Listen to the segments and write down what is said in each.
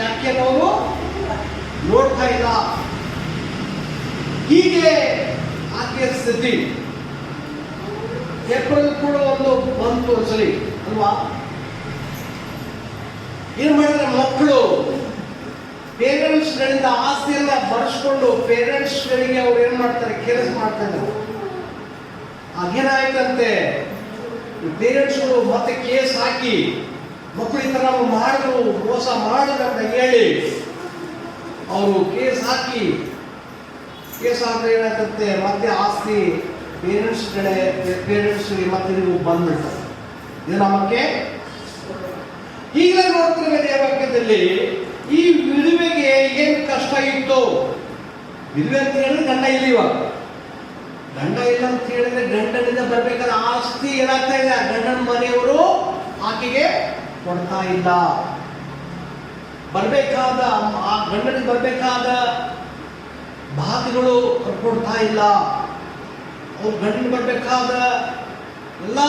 ವ್ಯಾಖ್ಯಾನ ಅವರು ನೋಡ್ತಾ ಇಲ್ಲ. ಹೀಗೆ ಆಕೆಯ ಸ್ಥಿತಿ. ಏಪ್ರಿಲ್ ಕೂಡ ಒಂದು ಬಂತು ಒಂದ್ಸಲಿ ಅಲ್ವಾ? ಏನ್ ಮಾಡಿದ್ರೆ ಮಕ್ಕಳು ಪೇರೆಂಟ್ಸ್ಗಳಿಂದ ಆಸ್ತಿಯನ್ನ ಬರೆಸ್ಕೊಂಡು ಪೇರೆಂಟ್ಸ್ಗಳಿಗೆ ಅವ್ರು ಏನ್ ಮಾಡ್ತಾರೆ, ಕೇಸ್ ಮಾಡ್ತಾ ಇದ್ದಾರೆ. ಹಾಗೇನಾಯ್ತಂತೆ, ಪೇರೆಂಟ್ಸ್ಗಳು ಮತ್ತೆ ಕೇಸ್ ಹಾಕಿ ಮಕ್ಕಳು ಈ ತರ ನಾವು ಮಾಡಿದ್ರು, ಮೋಸ ಮಾಡಿದ್ರು ಅಂತ ಹೇಳಿ ಅವರು ಕೇಸ್ ಹಾಕಿ, ಕೇಸ್ ಆದ್ರೆ ಏನಾಗುತ್ತೆ, ಮತ್ತೆ ಆಸ್ತಿ ಪೇರೆಂಟ್ಸ್ಗಳಿಗೆ ಮತ್ತೆ ನೀವು ಬಂದ್ಬಿಡ್ತಾರೆ. ಇದು ನಮಗೆ ಈಗಲೇ ನೋಡ್ತಿರುವ ದೇವಾಕ್ಯದಲ್ಲಿ ಈ ವಿಧವೆಗೆ ಏನ್ ಕಷ್ಟ ಇತ್ತು. ವಿಧವೆ ಅಂತ ಹೇಳಿದ್ರೆ ಗಂಡ ಇಲ್ಲ. ಇವಾಗ ಗಂಡ ಇಲ್ಲ ಅಂತ ಹೇಳಿದ್ರೆ ಗಂಡನಿಂದ ಬರ್ಬೇಕಾದ ಆಸ್ತಿ ಏನಾಗ್ತಾ ಇದೆ, ಗಂಡನ ಮನೆಯವರು ಆಕೆಗೆ ಕೊಡ್ತಾ ಇಲ್ಲ. ಬರ್ಬೇಕಾದ ಆ ಗಂಡನಿಗೆ ಬರ್ಬೇಕಾದ ಭಾಗಗಳು ಕೊಡ್ತಾ ಇಲ್ಲ. ಅವ್ರ ಗಂಡನಿಗೆ ಬರ್ಬೇಕಾದ ಎಲ್ಲ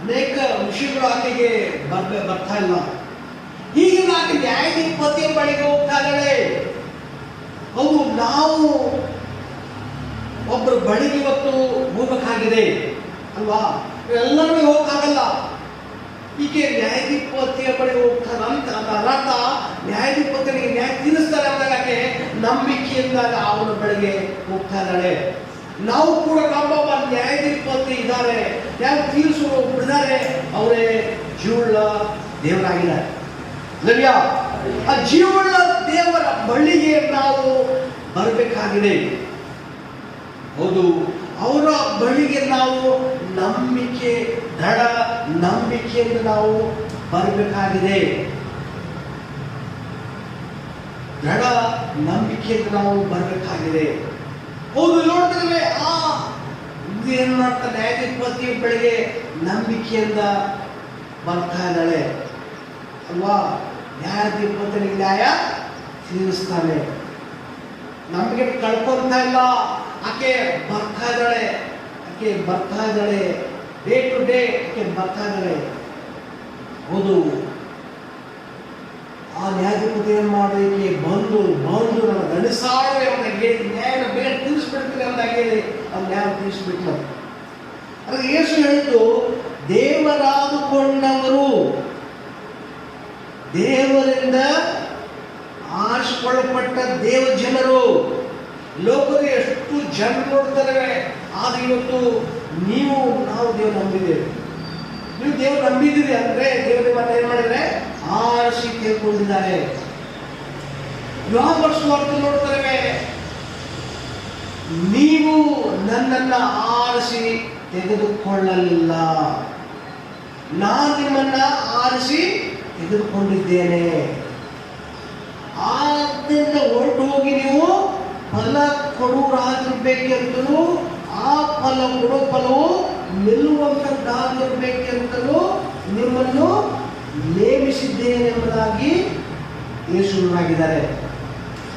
ಅನೇಕ ವಿಷಯಗಳು ಆಕೆಗೆ ಬರ್ತಾ ಇಲ್ಲ. ಹೀಗೆ ಆಕೆ ನ್ಯಾಯಾಧಿಪತಿಯ ಬಳಿಗೆ ಹೋಗ್ತಾ ಇದ್ದಾಳೆ. ಹೌದು, ನಾವು ಒಬ್ಬರ ಬಳಿಗೆ ಇವತ್ತು ಹೋಗಬೇಕಾಗಿದೆ ಅಲ್ವಾ? ಎಲ್ಲರೂ ಹೋಗಕ್ಕಾಗಲ್ಲ. ಹೀಗೆ ನ್ಯಾಯಾಧಿಪತಿಯ ಬಳಿಗೆ ಹೋಗ್ತಾರೆ ಅಂತ ಅರ್ಥ. ನ್ಯಾಯಾಧಿಪತಿಗೆ ನ್ಯಾಯ ತೀರಿಸ್ತಾರೆ ಅಂದಾಗ ನಂಬಿಕೆಯಿಂದ ಅವನ ಬಳಿಗೆ ಹೋಗ್ತಾ ಇದ್ದಾಳೆ. ನಾವು ಕೂಡ ನಮ್ಮೊಬ್ಬ ನ್ಯಾಯಾಧಿಪತಿ ಇದ್ದಾರೆ, ನ್ಯಾಯ ತೀರಿಸುವ ಇದ್ದಾರೆ, ಅವರೇ ಜೀವಳ ದೇವರಾಗಿದ್ದಾರೆ. ಆ ಜೀವಳ ದೇವರ ಬಳಿಗೆ ನಾವು ಬರಬೇಕಾಗಿದೆ. ಹೌದು, ಅವರ ಬಳಿಗೆ ನಾವು ನಂಬಿಕೆ, ದೃಢ ನಂಬಿಕೆಯಿಂದ ನಾವು ಬರಬೇಕಾಗಿದೆ. ದೃಢ ನಂಬಿಕೆಯಿಂದ ನಾವು ಬರಬೇಕಾಗಿದೆ. ಹೌದು, ನೋಡ್ತಿದ್ರೆ ಏನ್ ಮಾಡ್ತಾರೆ, ನ್ಯಾಯಾಧಿಪತಿ ಬಳಿಗೆ ನಂಬಿಕೆಯಿಂದ ಬರ್ತಾ ಇದ್ದಾಳೆ ಅಲ್ವಾ? ನ್ಯಾಯಾಧಿಪತಿಗೆ ನ್ಯಾಯ ತೀರಿಸ್ತಾನೆ. ನಂಬಿಕೆ ಕಳ್ಕೊಂತ ಇಲ್ಲ. ಆಕೆ ಬರ್ತಾ ಇದ್ದಾಳೆ, ಡೇ ಟು ಡೇ ಆಕೆ ಬರ್ತಾ ಇದ್ದಾಳೆ. ಹೌದು, ಆ ನ್ಯಾಯಾಧಿಪತಿ ಏನ್ ಮಾಡೋದಕ್ಕೆ ಬಂದು ನನ್ನ ಗಣಿಸಾಡುವೆ ಅವನಿಗೆ ನ್ಯಾಯನ ಬೇಗ ತೀರಿಸ್ಬಿಡ್ತೀನಿ ಅಂತ ಹೇಳಿ ಅವ್ನ ನ್ಯಾಯ ತೀರಿಸ್ಬಿಟ್ಲು. ಅದಕ್ಕೆ ಯೇಸು ಹೇಳಿದ್ದು, ದೇವರಾದುಕೊಂಡವರು, ದೇವರಿಂದ ಆರಿಸಿಕೊಳ್ಳಲ್ಪಟ್ಟ ದೇವ ಜನರು. ಲೋಕದ ಎಷ್ಟು ಜನ ನೋಡ್ತಾರೆ, ಆದ್ರೆ ಇವತ್ತು ನಾವು ದೇವ್ರು ನಂಬಿದ್ದೇವೆ. ನೀವು ದೇವ್ರು ನಂಬಿದ್ದೀರಿ ಅಂದ್ರೆ ದೇವ್ರ ನಿಮ್ಮನ್ನ ಏನ್ ಮಾಡಿದ್ರೆ ಆರಿಸಿ ತೆಗೆದುಕೊಂಡಿದ್ದಾರೆ. ಯೋಹಾನ ಸುವಾರ್ತೆ ನೋಡ್ತಾರೆ, ನೀವು ನನ್ನನ್ನ ಆರಿಸಿ ತೆಗೆದುಕೊಳ್ಳಲಿಲ್ಲ, ನಾನು ನಿಮ್ಮನ್ನ ಆರಿಸಿ ತೆಗೆದುಕೊಂಡಿದ್ದೇನೆ. ಆದ್ದರಿಂದ ಹೊರಟು ಹೋಗಿ ನೀವು ಫಲ ಕೊಡುವರಾಗಿರ್ಬೇಕೆಂತಲೂ, ಆ ಫಲವು ನಿಲ್ಲುವಂತದ್ದಾಗಿರ್ಬೇಕೆಂತಲೂ ನಿಮ್ಮನ್ನು ನೇಮಿಸಿದ್ದೇನೆ ಎಂಬುದಾಗಿ ಯೇಸುವಾಗಿದ್ದಾರೆ.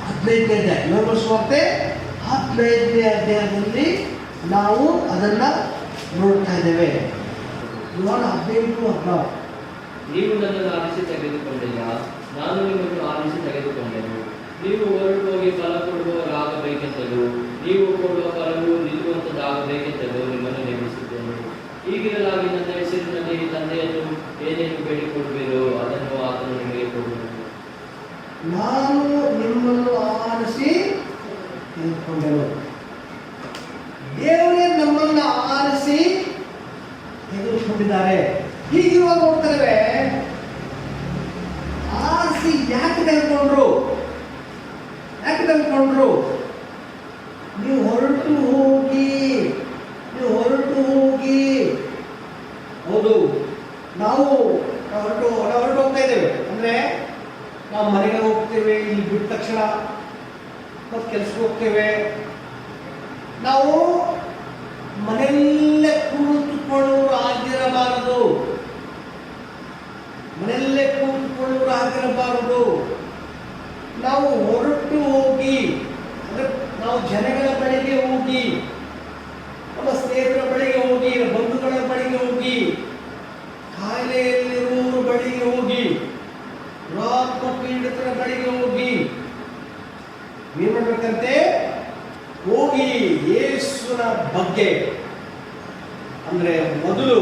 15ನೇ ಅಧ್ಯಾಯ, ಯೋಹಾನ ಸುವಾರ್ತೆ 15ನೇ ಅಧ್ಯಾಯದಲ್ಲಿ ನಾವು ಅದನ್ನ ನೋಡ್ತಾ ಇದ್ದೇವೆ. ಯೋಹಾನ 15:16. ನೀವು ನನ್ನನ್ನು ಆರಿಸಿ ತೆಗೆದುಕೊಂಡಿಲ್ಲ, ನಾನು ನಿಮ್ಮನ್ನು ಆರಿಸಿ ತೆಗೆದುಕೊಂಡೆನು. ನೀವು ಹೊರಟು ಹೋಗಿ ಫಲ ಕೊಡುವವರಾಗಬೇಕೆಂತಲೂ, ನೀವು ಕೊಡುವ ಫಲವು ನಿಲ್ಲುವಂತದ್ದಾಗಬೇಕೆಂತಲೂ ನಿಮ್ಮನ್ನು ನೇಮಿಸಿದ್ದೇನೆ. ಹೀಗಿರಲಾಗಿ ನನ್ನ ಹೆಸರಿನಲ್ಲಿ ತಂದೆಯನ್ನು ಏನೇನು ಬೇಡಿಕೊಳ್ಳುವಿರೋ ಅದನ್ನು ಆತನು ನಿಮಗೆ ಕೊಡುವನು. ನಾನು ನಿಮ್ಮನ್ನು ಆರಿಸಿ ತೆಗೆದುಕೊಂಡೆನು. ದೇವರೇ ನಮ್ಮನ್ನ ಆರಿಸಿ ತೆಗೆದುಕೊಂಡಿದ್ದಾರೆ. ಹೀಗಿರುವಾಗ ನೋಡ್ತಾರೆ, ಆರಿಸಿ ಯಾಕೆ ತೆಗೆದುಕೊಂಡ್ರು? ನೀವು ಹೊರಟು ಹೋಗಿ. ಹೌದು, ನಾವು ಹೊರಟು ಹೋಗ್ತಾ ಇದ್ದೇವೆ ಅಂದ್ರೆ ನಾವು ಮನೆಗೆ ಹೋಗ್ತೇವೆ, ಇಲ್ಲಿ ಬಿಟ್ಟ ತಕ್ಷಣ ಮತ್ತೆ ಕೆಲ್ಸಕ್ಕೆ ಹೋಗ್ತೇವೆ. ನಾವು ಮನೆಯಲ್ಲೇ ಕೂತ್ಕೊಳ್ಳೋರು ಆಗಿರಬಾರದು. ನಾವು ಹೊರಟು ಹೋಗಿ ಅಂದ್ರೆ ನಾವು ಜನಗಳ ಬಳಿಗೆ ಹೋಗಿ, ನಮ್ಮ ಸ್ನೇಹಿತರ ಬಳಿಗೆ ಹೋಗಿ, ಬಂಧುಗಳ ಬಳಿಗೆ ಹೋಗಿ, ಕಾಯಿಲೆಯಲ್ಲಿರುವವರ ಬಳಿಗೆ ಹೋಗಿ, ಬಗ್ಗೆ ಅಂದ್ರೆ ಮೊದಲು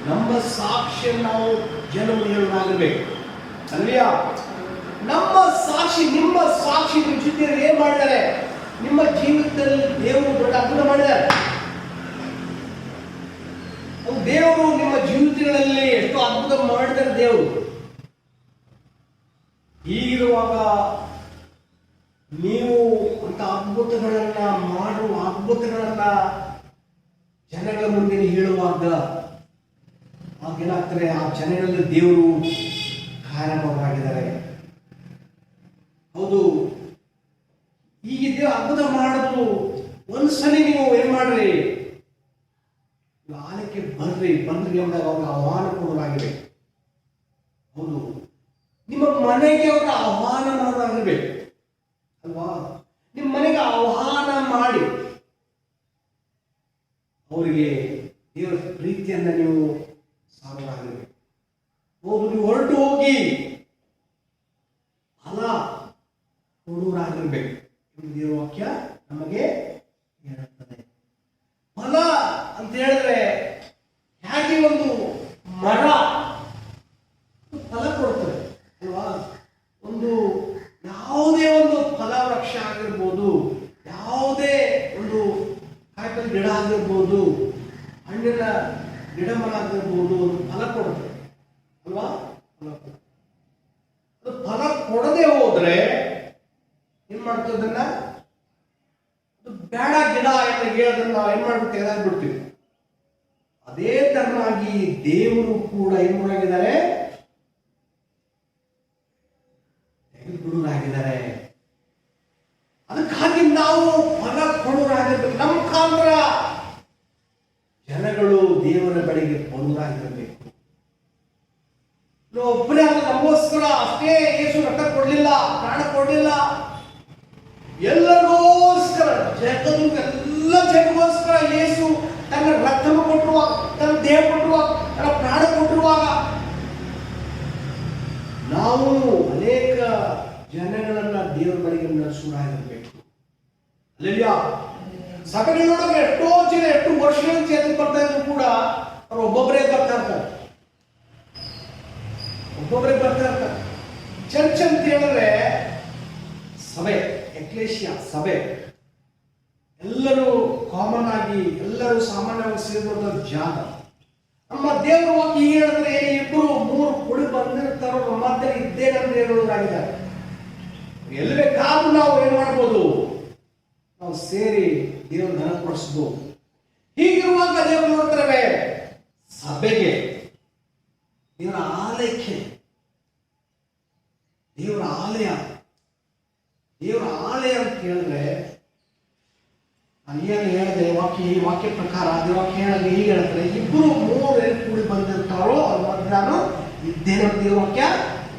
ನಮ್ಮ ಸಾಕ್ಷಿಯನ್ನು ನಾವು ಜನರು ಹೇಳೋದಾಗಬೇಕು ಅಲ್ವಿಯಾ. ನಮ್ಮ ಸಾಕ್ಷಿ, ನಿಮ್ಮ ಸಾಕ್ಷಿ, ನಿಮ್ಮ ಜೊತೆ ಏನ್ ಮಾಡಿದ್ದಾರೆ? ನಿಮ್ಮ ಜೀವಿತದಲ್ಲಿ ದೇವರು ದೊಡ್ಡ ಅದ್ಭುತ ಮಾಡಿದ್ದಾರೆ. ದೇವರು ನಿಮ್ಮ ಜೀವಿತಗಳಲ್ಲಿ ಎಷ್ಟು ಅದ್ಭುತ ಮಾಡಿದ್ದಾರೆ ದೇವರು. ಹೀಗಿರುವಾಗ ನೀವು ಅಂತ ಅದ್ಭುತಗಳನ್ನ ಮಾಡುವ, ಅದ್ಭುತಗಳನ್ನ ಜನಗಳ ಮುಂದೆ ಹೇಳುವಾಗ ಆಗೇನಾಗ್ತಾರೆ? ಆ ಜನಗಳಲ್ಲಿ ದೇವರು ಕಾರ್ಯವಾಗಿದ್ದಾರೆ. ಹೌದು, ಈಗ ದೇವರು ಅದ್ಭುತ ಮಾಡೋದು ಒಂದ್ಸಲಿ ನೀವು ಏನ್ ಮಾಡ್ರಿ, ಆಲಕ್ಕೆ ಬರ್ರಿ ಎಂದಾಗ ಅವ್ರಿಗೆ ಆಹ್ವಾನ ಕೊಡೋದಾಗಿದೆ. ಹೌದು, ನಿಮ್ಮ ಮನೆಗೆ ಅವ್ರ ಆಹ್ವಾನ ಮಾಡೋದಾಗಿರ್ಬೇಕು ಅಲ್ವಾ? ನಿಮ್ಮ ಮನೆಗೆ ಆಹ್ವಾನ ಮಾಡಿ ಅವರಿಗೆ ದೇವರ ಪ್ರೀತಿಯನ್ನ ನೀವು ಸಾರೋದಾಗಿರ್ಬೇಕು. ಹೌದು, ನೀವು ಹೊರಟು ಹೋಗಿ ಫಲ ಕೊಡುವರಾಗಿರ್ಬೇಕು. ದೇವರ ವಾಕ್ಯ ನಮಗೆ ಹೇಳುತ್ತದೆ. ಫಲ ಅಂತ ಹೇಳಿದ್ರೆ ಹೇಗೆ ಒಂದು ಮರ ಫಲ ಕೊಡ್ತದೆ ಅಲ್ವಾ? ಒಂದು ಯಾವುದೇ ಒಂದು ಫಲ ವೃಕ್ಷ ಆಗಿರ್ಬೋದು, ಯಾವುದೇ ಒಂದು ಕಾಯಿಪಲ್ಲೆ ಗಿಡ ಆಗಿರ್ಬೋದು, ಹಣ್ಣಿನ ಗಿಡ ಮರ ಆಗಿರ್ಬೋದು, ಒಂದು ಫಲ ಕೊಡುತ್ತೆ ಅಲ್ವಾ? ಫಲ ಕೊಡದೆ ಹೋದ್ರೆ ಏನ್ ಮಾಡ್ತದನ್ನ ಬೇಡ ಗಿಡ ಅಂತ ಹೇಳೋದನ್ನ ನಾವು ಏನ್ ಮಾಡ್ಬಿಟ್ಟು ತೆಗೆದಾಗ್ಬಿಡ್ತೀವಿ. ಅದೇ ತರನಾಗಿ ದೇವರು ಕೂಡ ಏನ್ ಮಾಡಿದ್ದಾರೆ? ತೆಗೆದುಬಿಡುವರಾಗಿದ್ದಾರೆ. ಅದಕ್ಕಾಗಿ ನಾವು ಫಲ ಕೊಡುವರಾಗಿರ್ಬೇಕು. ನಮ್ಮ ಮುಖಾಂತರ ಜನಗಳು ದೇವರ ಬಳಿಗೆ ಬರುವರಾಗಿರಬೇಕು. ಒಬ್ಬರೇ ಅಲ್ಲ, ನಮಗೋಸ್ಕರ ಅಷ್ಟೇ ಯೇಸು ರಕ್ತ ಕೊಡ್ಲಿಲ್ಲ, ಪ್ರಾಣ ಕೊಡ್ಲಿಲ್ಲ, ಎಲ್ಲರಿಗೋಸ್ಕರ, ಎಲ್ಲ ಜಗಗೋಸ್ಕರ ಯೇಸು ತನ್ನ ರಕ್ತವನ್ನು ಕೊಟ್ಟಿರುವಾಗ, ತನ್ನ ದೇಹ ಕೊಟ್ಟಿರುವಾಗ, ತನ್ನ ಪ್ರಾಣ ಕೊಟ್ಟಿರುವಾಗ ನಾವು ಅನೇಕ ಜನಗಳನ್ನ ದೇವರ ಬಳಿಗೆ ನಡೆಸುವರಾಗಿರಬೇಕು. ಅಲ್ಲೆಲ್ಲ ಸಭೆಗಳೊಳಗೆ ಎಷ್ಟೋ ಜನ ಎಷ್ಟು ವರ್ಷಗಳ ಚೇತನ ಬರ್ತಾ ಇದ್ರು ಕೂಡ ಅವ್ರು ಒಬ್ಬೊಬ್ಬರೇ ಬರ್ತಾ ಇರ್ತಾರೆ. ಚರ್ಚ್ ಅಂತ ಹೇಳಿದ್ರೆ ಸಭೆ, ಎಕ್ಲೇಶಿಯಾ ಸಭೆ, ಎಲ್ಲರೂ ಕಾಮನ್ ಆಗಿ, ಎಲ್ಲರೂ ಸಾಮಾನ್ಯವಾಗಿ ಸೇರಿದ ಜಾಗ. ನಮ್ಮ ದೇವರ ವಾಕ್ಯ ಹೇಳಿದ್ರೆ ಇಬ್ಬರು ಮೂರು ಕೂಡಿ ಬಂದಿರ್ತಾರೋ ನಮ್ಮ ಮಧ್ಯೆ ಇದ್ದೇನಂತ ಹೇಳುವುದಾಗಿದ್ದಾರೆ. ಎಲ್ಲಿ ಬೇಕಾದ್ರೂ ನಾವು ಏನ್ ಮಾಡ್ಬೋದು? ನಾವು ಸೇರಿ ದೇವರು ಘನಪಡಿಸಬಹುದು. ಹೀಗಿರುವಾಗ ದೇವರು ನೋಡ್ತಾರೆ ಸಭೆಗೆ, ದೇವರ ಆಲಯಕ್ಕೆ, ದೇವರ ಆಲಯ ಅಂತ ಹೇಳಿದ್ರೆ ನಾನು ಏನು ಹೇಳಿದೆ ಈ ವಾಕ್ಯ ಪ್ರಕಾರ ದೇವಾಕ್ಯ ಹೇಳಿದ್ರೆ ಹೀಗೆ ಹೇಳ್ತಾರೆ, ಇಬ್ಬರು ಮೂರು ಎಲ್ಲಿ ಕೂಡಿ ಬಂದಿರ್ತಾರೋ ಅವ್ರ ಮಧ್ಯೆ ನಾನು ಇದ್ದೇನೆ ಅಂತ ದೇವಾಕ್ಯ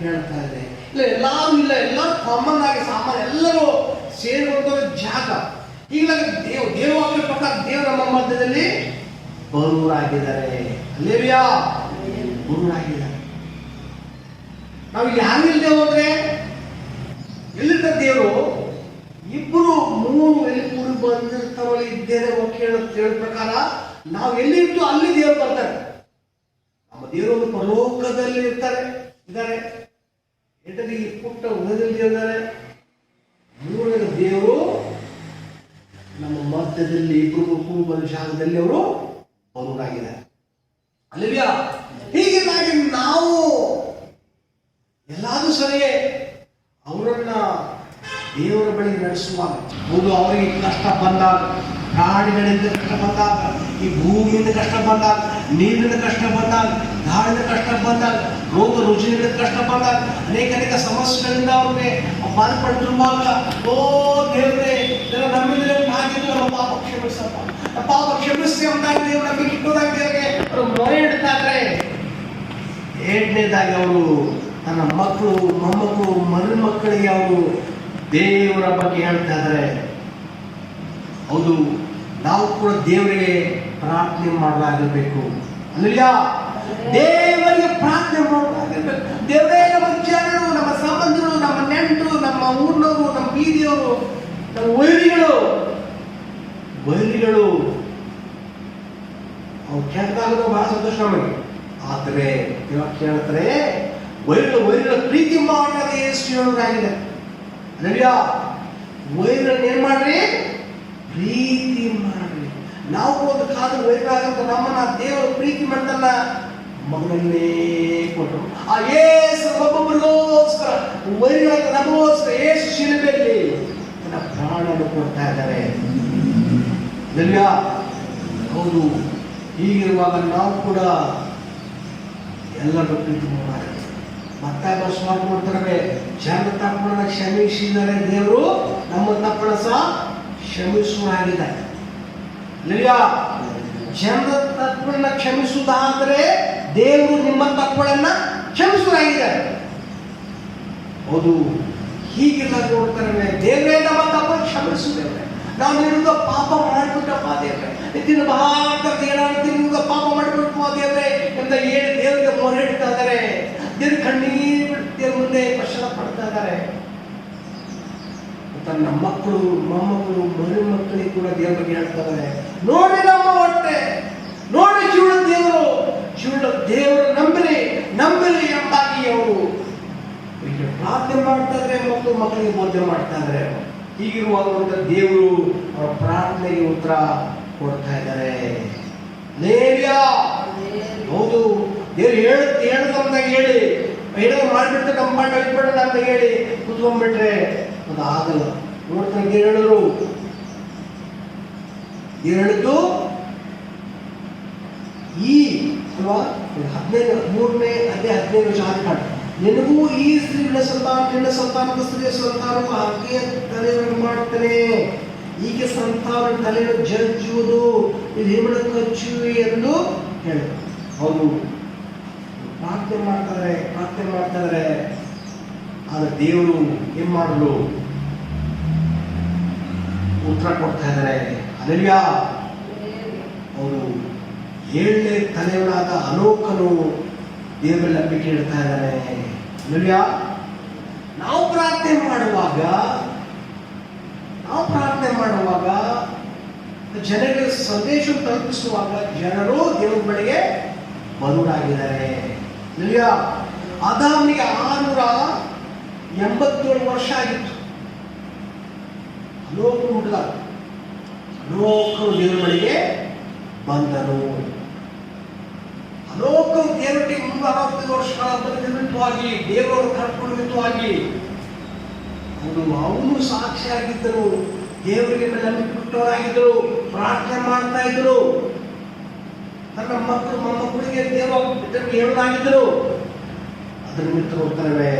ಹೇಳ್ತಾ ಇದೆ. ಇಲ್ಲ ಎಲ್ಲರೂ ಕಾಮನ್ ಆಗಿ ಸಾಮಾನ್ಯ ಎಲ್ಲರೂ ಸೇರುವಂತ ಜಾಗ. ಹೀಗಾಗಿ ದೇವವಾಕ್ಯ ಪ್ರಕಾರ ದೇವರು ನಮ್ಮ ಮಧ್ಯದಲ್ಲಿ ಬರುವರಾಗಿದ್ದಾರೆ. ಅಲ್ಲೇವಿಯಾ, ಬರುವರಾಗಿದ್ದಾರೆ. ನಾವು ಯಾರಿಲ್ಲದೆ ಹೋದ್ರೆ ಎಲ್ಲಿರ್ತಾರೆ ದೇವರು? ಇಬ್ಬರು ಮೂರು ಎಲ್ಲಿ ಕೂಡಿ ಬಂದಿರ್ತಾರೋ ಇದ್ದೇನೆ ಹೇಳೋ ಪ್ರಕಾರ ನಾವು ಎಲ್ಲಿರ್ತು ಅಲ್ಲಿ ದೇವರು ಬರ್ತಾರೆ. ನಮ್ಮ ದೇವರು ಒಂದು ಪರಲೋಕದಲ್ಲಿ ಇದ್ದಾರೆ, ಎಂಟನೇ ಪುಟ್ಟ ಉದಯದಲ್ಲಿ ಇದ್ದಾರೆ. ಮೂರನೇ ದೇವರು ನಮ್ಮ ಮಧ್ಯದಲ್ಲಿ ಇಬ್ಬರು ಕೂಡಿ ಬಂದ ಜಾಗದಲ್ಲಿ ಅವರು ಬರುವರಾಗಿದ್ದಾರೆ. ಅಲ್ಲಿವ್ಯಾ, ಹೀಗಾಗಿ ನಾವು ಎಲ್ಲಾದ್ರೂ ಸರಿಯೇ ಅವರನ್ನ ದೇವರ ಬಳಿ ನಡೆಸುವಾಗ, ಹೌದು, ಅವರಿಗೆ ಕಷ್ಟ ಬಂದಾಗ, ಪ್ರಾಣಿಗಳಿಂದ ಕಷ್ಟ ಬಂದಾಗ, ಈ ಭೂಮಿಯಿಂದ ಕಷ್ಟ ಬಂದಾಗ, ನೀರಿನ ಕಷ್ಟ ಬಂದಾಗ, ಗಾಳಿಯಿಂದ ಕಷ್ಟ ಬಂದಾಗ, ರೋಗ ರುಜಿನದ ಕಷ್ಟ ಬಂದಾಗ, ಅನೇಕ ಸಮಸ್ಯೆಗಳಿಂದ ಅವ್ರಿಗೆ ಬಾಧಪಡುವಾಗ, ಓ ದೇವರೇ, ನಮ್ಮಿಂದಲೇ ಆಗಿದ್ದು ನಮ್ಮ ಪಾಪ ಕ್ಷಮಿಸಪ್ಪ, ಪಾಪ ಕ್ಷಮಿಸಿ ಅಂತಾಗಿ ದೇವರು ನಮಗೆ ಕಿಟ್ಟೋದಾಗಿ ದೇವರಿಗೆ ಅವರು ಮೊರೆ ಇಡ್ತಾ ಇದ್ದಾರೆ. ಎರಡನೇದಾಗಿ ಅವರು ತನ್ನ ಮಕ್ಕಳು, ಮೊಮ್ಮಕ್ಕಳು, ಮಕ್ಕಳಿಗೆ ಅವರು ದೇವರ ಬಗ್ಗೆ ಹೇಳ್ತಾ ಇದ್ದಾರೆ. ಹೌದು, ನಾವು ಕೂಡ ದೇವರಿಗೆ ಪ್ರಾರ್ಥನೆ ಮಾಡಲಾಗಿರ್ಬೇಕು. ಅಲ್ಲಿಯ ದೇವರಿಗೆ ಪ್ರಾರ್ಥನೆ ಮಾಡಲಾಗಿರ್ಬೇಕು. ದೇವರೇ, ನಮ್ಮ ಜನರು, ನಮ್ಮ ಸಂಬಂಧಿಗಳು, ನಮ್ಮ ನೆಂಟರು, ನಮ್ಮ ಊರಿನವರು, ನಮ್ಮ ಬೀದಿಯವರು, ನಮ್ಮ ವೈರಿಗಳು ವೈರಿಗಳು ಅವ್ರು ಕೆಟ್ಟದಾಗದು ಬಹಳ ಸಂತೋಷ ನಮಗೆ. ಆದರೆ ಇವಾಗ ಕೇಳ್ತಾರೆ, ವೈರಿಗಳ ಪ್ರೀತಿ ಮಾಡೋದು ಯೇಸು ಹೇಳೋದಾಗಿದೆ. ಅಲ್ಲಯ್ಯ, ವೈರಿಗಳನ್ನ ಏನ್ ಮಾಡ್ರಿ? ಪ್ರೀತಿ ಮಾಡ್ರಿ. ನಾವು ಒಂದು ಕಾಲ ವೈರಾಗಂತ ನಮ್ಮನ್ನ ದೇವರು ಪ್ರೀತಿ ಮಾಡ್ತಲ್ಲ, ಮಗನನ್ನೇ ಕೊಟ್ಟರು. ಆ ಯೇಸು ಒಬ್ಬೊಬ್ಬರಿಗೋಸ್ಕರ, ವೈರಿಗಳ ನಮಗೋಸ್ಕರ ಯೇಸು ಶಿಲುಬೆಯಲ್ಲಿ ತನ್ನ ಪ್ರಾಣವನ್ನು ಕೊಡ್ತಾ ಇದ್ದಾರೆ. ಹೌದು, ಹೀಗಿರುವಾಗ ನಾವು ಕೂಡ ಎಲ್ಲರೂ ಪ್ರೀತಿ ಮಾಡಿ ಮತ್ತೆ ಸ್ವಾರ್ಥ ಮಾಡ್ತಾರೆ. ಜನ ತಪ್ಪನ್ನ ಕ್ಷಮಿಸಿದರೆ ದೇವರು ನಮ್ಮ ತಪ್ಪನ್ನ ಸಹ ಕ್ಷಮಿಸುವಾಗಿದ್ದಾರೆ. ಜನ ತಪ್ಪನ್ನ ಕ್ಷಮಿಸುವುದಾದರೆ ದೇವರು ನಿಮ್ಮ ತಪ್ಪುಗಳನ್ನ ಕ್ಷಮಿಸುವಾಗಿದ್ದಾರೆ. ಹೌದು, ಹೀಗೆಲ್ಲ ನೋಡ್ತಾರೆ, ದೇವರೇ ನಮ್ಮ ತಪ್ಪನ್ನು ಕ್ಷಮಿಸುತ್ತೇವೆ. ನಾವು ನಿನಗ ಪಾಪ ಮಾಡಿಬಿಟ್ಟಪ್ಪ ದೇವ್ರೆ, ನಿನ್ನ ಮಹಾಂತ ನಿನಗ ಪಾಪ ಮಾಡಿಬಿಟ್ಟು ದೇವ್ರೆ ಅಂತ ಹೇಳಿ ದೇವರಿಗೆ ಮೊರೆ ಇಡ್ತಾ ಇದ್ದಾರೆ. ದೇವ್ರ ಕಣ್ಣೀರು ದೇವ್ರ ಮುಂದೆ ಪಶ್ಚಾತ್ತಾಪ ಪಡ್ತಾ ಇದ್ದಾರೆ. ತನ್ನ ಮಕ್ಕಳು, ಮೊಮ್ಮಕ್ಕಳು, ಮರಿ ಮಕ್ಕಳಿಗೆ ಕೂಡ ದೇವ್ರ ಬಗ್ಗೆ ಹೇಳ್ತಾ ಇದ್ದಾರೆ, ನೋಡಿ ನಮ್ಮ ಹೊಟ್ಟೆ, ನೋಡಿ ಜೀವನ ದೇವರು ನಂಬಿರಿ ಎಂಬಾಗಿ ಅವರು ಪ್ರಾರ್ಥನೆ ಮಾಡ್ತಾ ಇದ್ರೆ ಮತ್ತು ಮಕ್ಕಳಿಗೆ ಬೋಧನೆ ಮಾಡ್ತಾ ಇದ್ದಾರೆ. ಹೀಗಿರುವಾಗ ದೇವರು ಅವರ ಪ್ರಾರ್ಥನೆಗೆ ಉತ್ತರ ಕೊಡ್ತಾ ಇದ್ದಾರೆ. ಹೌದು, ದೇವ್ರು ಹೇಳ್ದಂತ ಹೇಳಿ ಮಾಡಿಬಿಟ್ಟು ನಮ್ಮ ಪಾಠ ಇಟ್ಬಿಡ ಅಂತ ಹೇಳಿ ಕುತ್ಕೊಂಡ್ಬಿಟ್ರೆ ಅದು ಆಗಲ್ಲ. ನೋಡ್ತಾರೆ, ಹೇಳಿದ್ರು ಹೇಳಿದ್ದು ಈ 13ನೇ ಅಧ್ಯಾಯ 15 ಆದಿಕಾಂಡ, ನಿನಗೂ ಈ ಸ್ತ್ರೀಗಳ ಸಂತಾನ, ನಿನ್ನ ಸಂತಾನದ ಸ್ತ್ರೀಯ ಸಂತಾನಕ್ಕೂ ಹಾಗೆ ತಲೆಯನ್ನು ಮಾಡ್ತಾನೆ. ಹೀಗೆ ಸಂತಾನ ತಲೆಯನ್ನು ಜಜ್ಜುವುದು, ಇದು ಹಿಮಳ ಕಚ್ಚುವೆ ಎಂದು ಹೇಳಿ. ಹೌದು, ಪ್ರಾರ್ಥನೆ ಮಾಡ್ತಾರೆ. ಆದ್ರೆ ದೇವರು ಏನ್ ಮಾಡಲು ಉತ್ತರ ಕೊಡ್ತಾ ಇದ್ದಾರೆ. ಅಲ್ಲಯ್ಯ, ಹೌದು, 7ನೇ ತಲೆಯವನಾದ ಅಲೋಕನು ದೇವರ ನಂಬಿಕೆ ಇಡ್ತಾ ಇದ್ದಾನೆ. ಅಲ್ಲಯ್ಯ, ನಾವು ಪ್ರಾರ್ಥನೆ ಮಾಡುವಾಗ ಜನರಿಗೆ ಸಂದೇಶ ತಲುಪಿಸುವಾಗ ಜನರು ದೇವರ ಬಳಿಗೆ ಬರುವುದಾಗಿದ್ದಾರೆ. ಆದಾಮನಿಗೆ 687 ವರ್ಷ ಆಗಿತ್ತು. ಅಲೋಕನು ಹುಟ್ಟಿದ, ಅಲೋಕನು ದೇವರ ಬಳಿಗೆ ಬಂದನು. ಅಲೋಕನು ದೇವರಿಗೆ 365 ವರ್ಷಗಳ ನಿಮಿತ್ತವಾಗಿ ದೇವರನ್ನು ಕರ್ಕೊಂಡು ನಿಮಿತ್ತವಾಗಿ ಅವನು ಸಾಕ್ಷಿಯಾಗಿದ್ದರು. ದೇವರಿಗೆ ನಂಬಿಕೆ ಬಿಟ್ಟವರಾಗಿದ್ದರು, ಪ್ರಾರ್ಥನೆ ಮಾಡ್ತಾ ಇದ್ರು. ತನ್ನ ಮಕ್ಕಳು ಮೊಮ್ಮಕ್ಕಳಿಗೆ ದೇವರಿಗೆ ಹೇಳಲಾಗಿದ್ದರು. ಅದರ ನಿಮಿತ್ತ ನೋಡ್ತಾರೆ,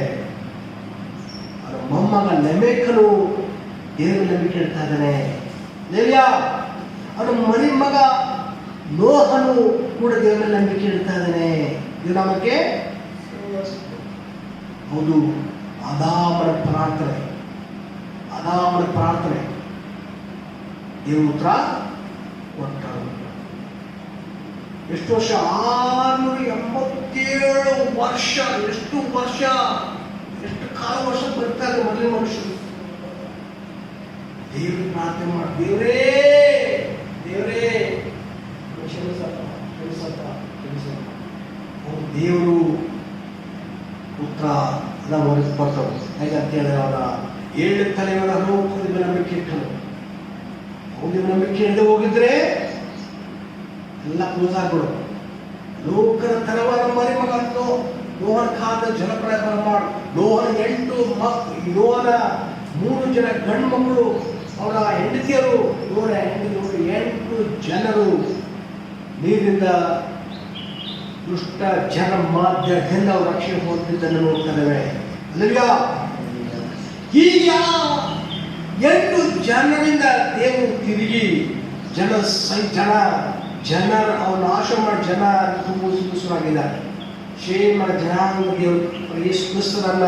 ಅವರ ಮೊಮ್ಮಗ ಲೆಮೆಕನು ದೇವರ ನಂಬಿಕೆ ಇಡ್ತಾ ಇದ್ದಾನೆ. ಅವನ ಮರಿ ಮಗ ನೋಹನು ಕೂಡ ದೇವರ ನಂಬಿಕೆ ಇಡ್ತಾ ಇದ್ದಾನೆ. ಇದು ನಮಗೆ ಹೌದು, ಆದಾಮನ ಪ್ರಾರ್ಥನೆ ದೇವರು ಉತ್ತರ ಕೊಟ್ಟರು. ಎಷ್ಟು ವರ್ಷ? 687 ವರ್ಷ. ಎಷ್ಟು ಕಾಲ ವರ್ಷ ಬರ್ತಾರೆ ಮೊದಲೇ ಮನುಷ್ಯರು. ದೇವರು ಪ್ರಾರ್ಥನೆ ಮಾಡಿ, ದೇವರೇ ದೇವರು ಉತ್ತರ ಬರ್ತವು. ಹೇಗಂತ ಹೇಳಿದ್ರೆ, ಅವರ 7 ತಲೆಗಳ ಲೋಕದ ನಂಬಿಕೆ ಇಟ್ಟನು. ಹೌದು, ನಂಬಿಕೆ ಇಲ್ಲದೆ ಹೋಗಿದ್ರೆ ಎಲ್ಲ ಕ್ಲೋಸ್ ಆಗ್ಬಿಡು. ಲೋಕದ ತರವಾದ ಮರಿ ಮಗ ಅಂತೂ ನೋಹನ ಕಾದ ಜಲಪ್ರಳಯ ಮಾಡಿ, ನೋಹನ 3 ಜನ ಗಂಡು ಮಕ್ಕಳು, ಅವರ ಹೆಂಡತಿಯರು, 8 ಜನರು ನೀರಿನಿಂದ ದುಷ್ಟ ಜನ ಮಾಧ್ಯದಿಂದ ಅವರು ರಕ್ಷಣೆ ಹೊಂದಿದ್ದನ್ನು ನೋಡ್ತಿದ್ದೇವೆ. ಈಗ 8 ಜನರಿಂದ ದೇವರು ತಿರುಗಿ ಅವನು ನಾಶ ಮಾಡಿ ಜನ ಸುಸುರಾಗಿದ್ದಾರೆ. ಕ್ಷೇಮ ಜನಾಂಗ ದೇವರು ಯೇಸು ಕ್ರಿಸ್ತನನ್ನ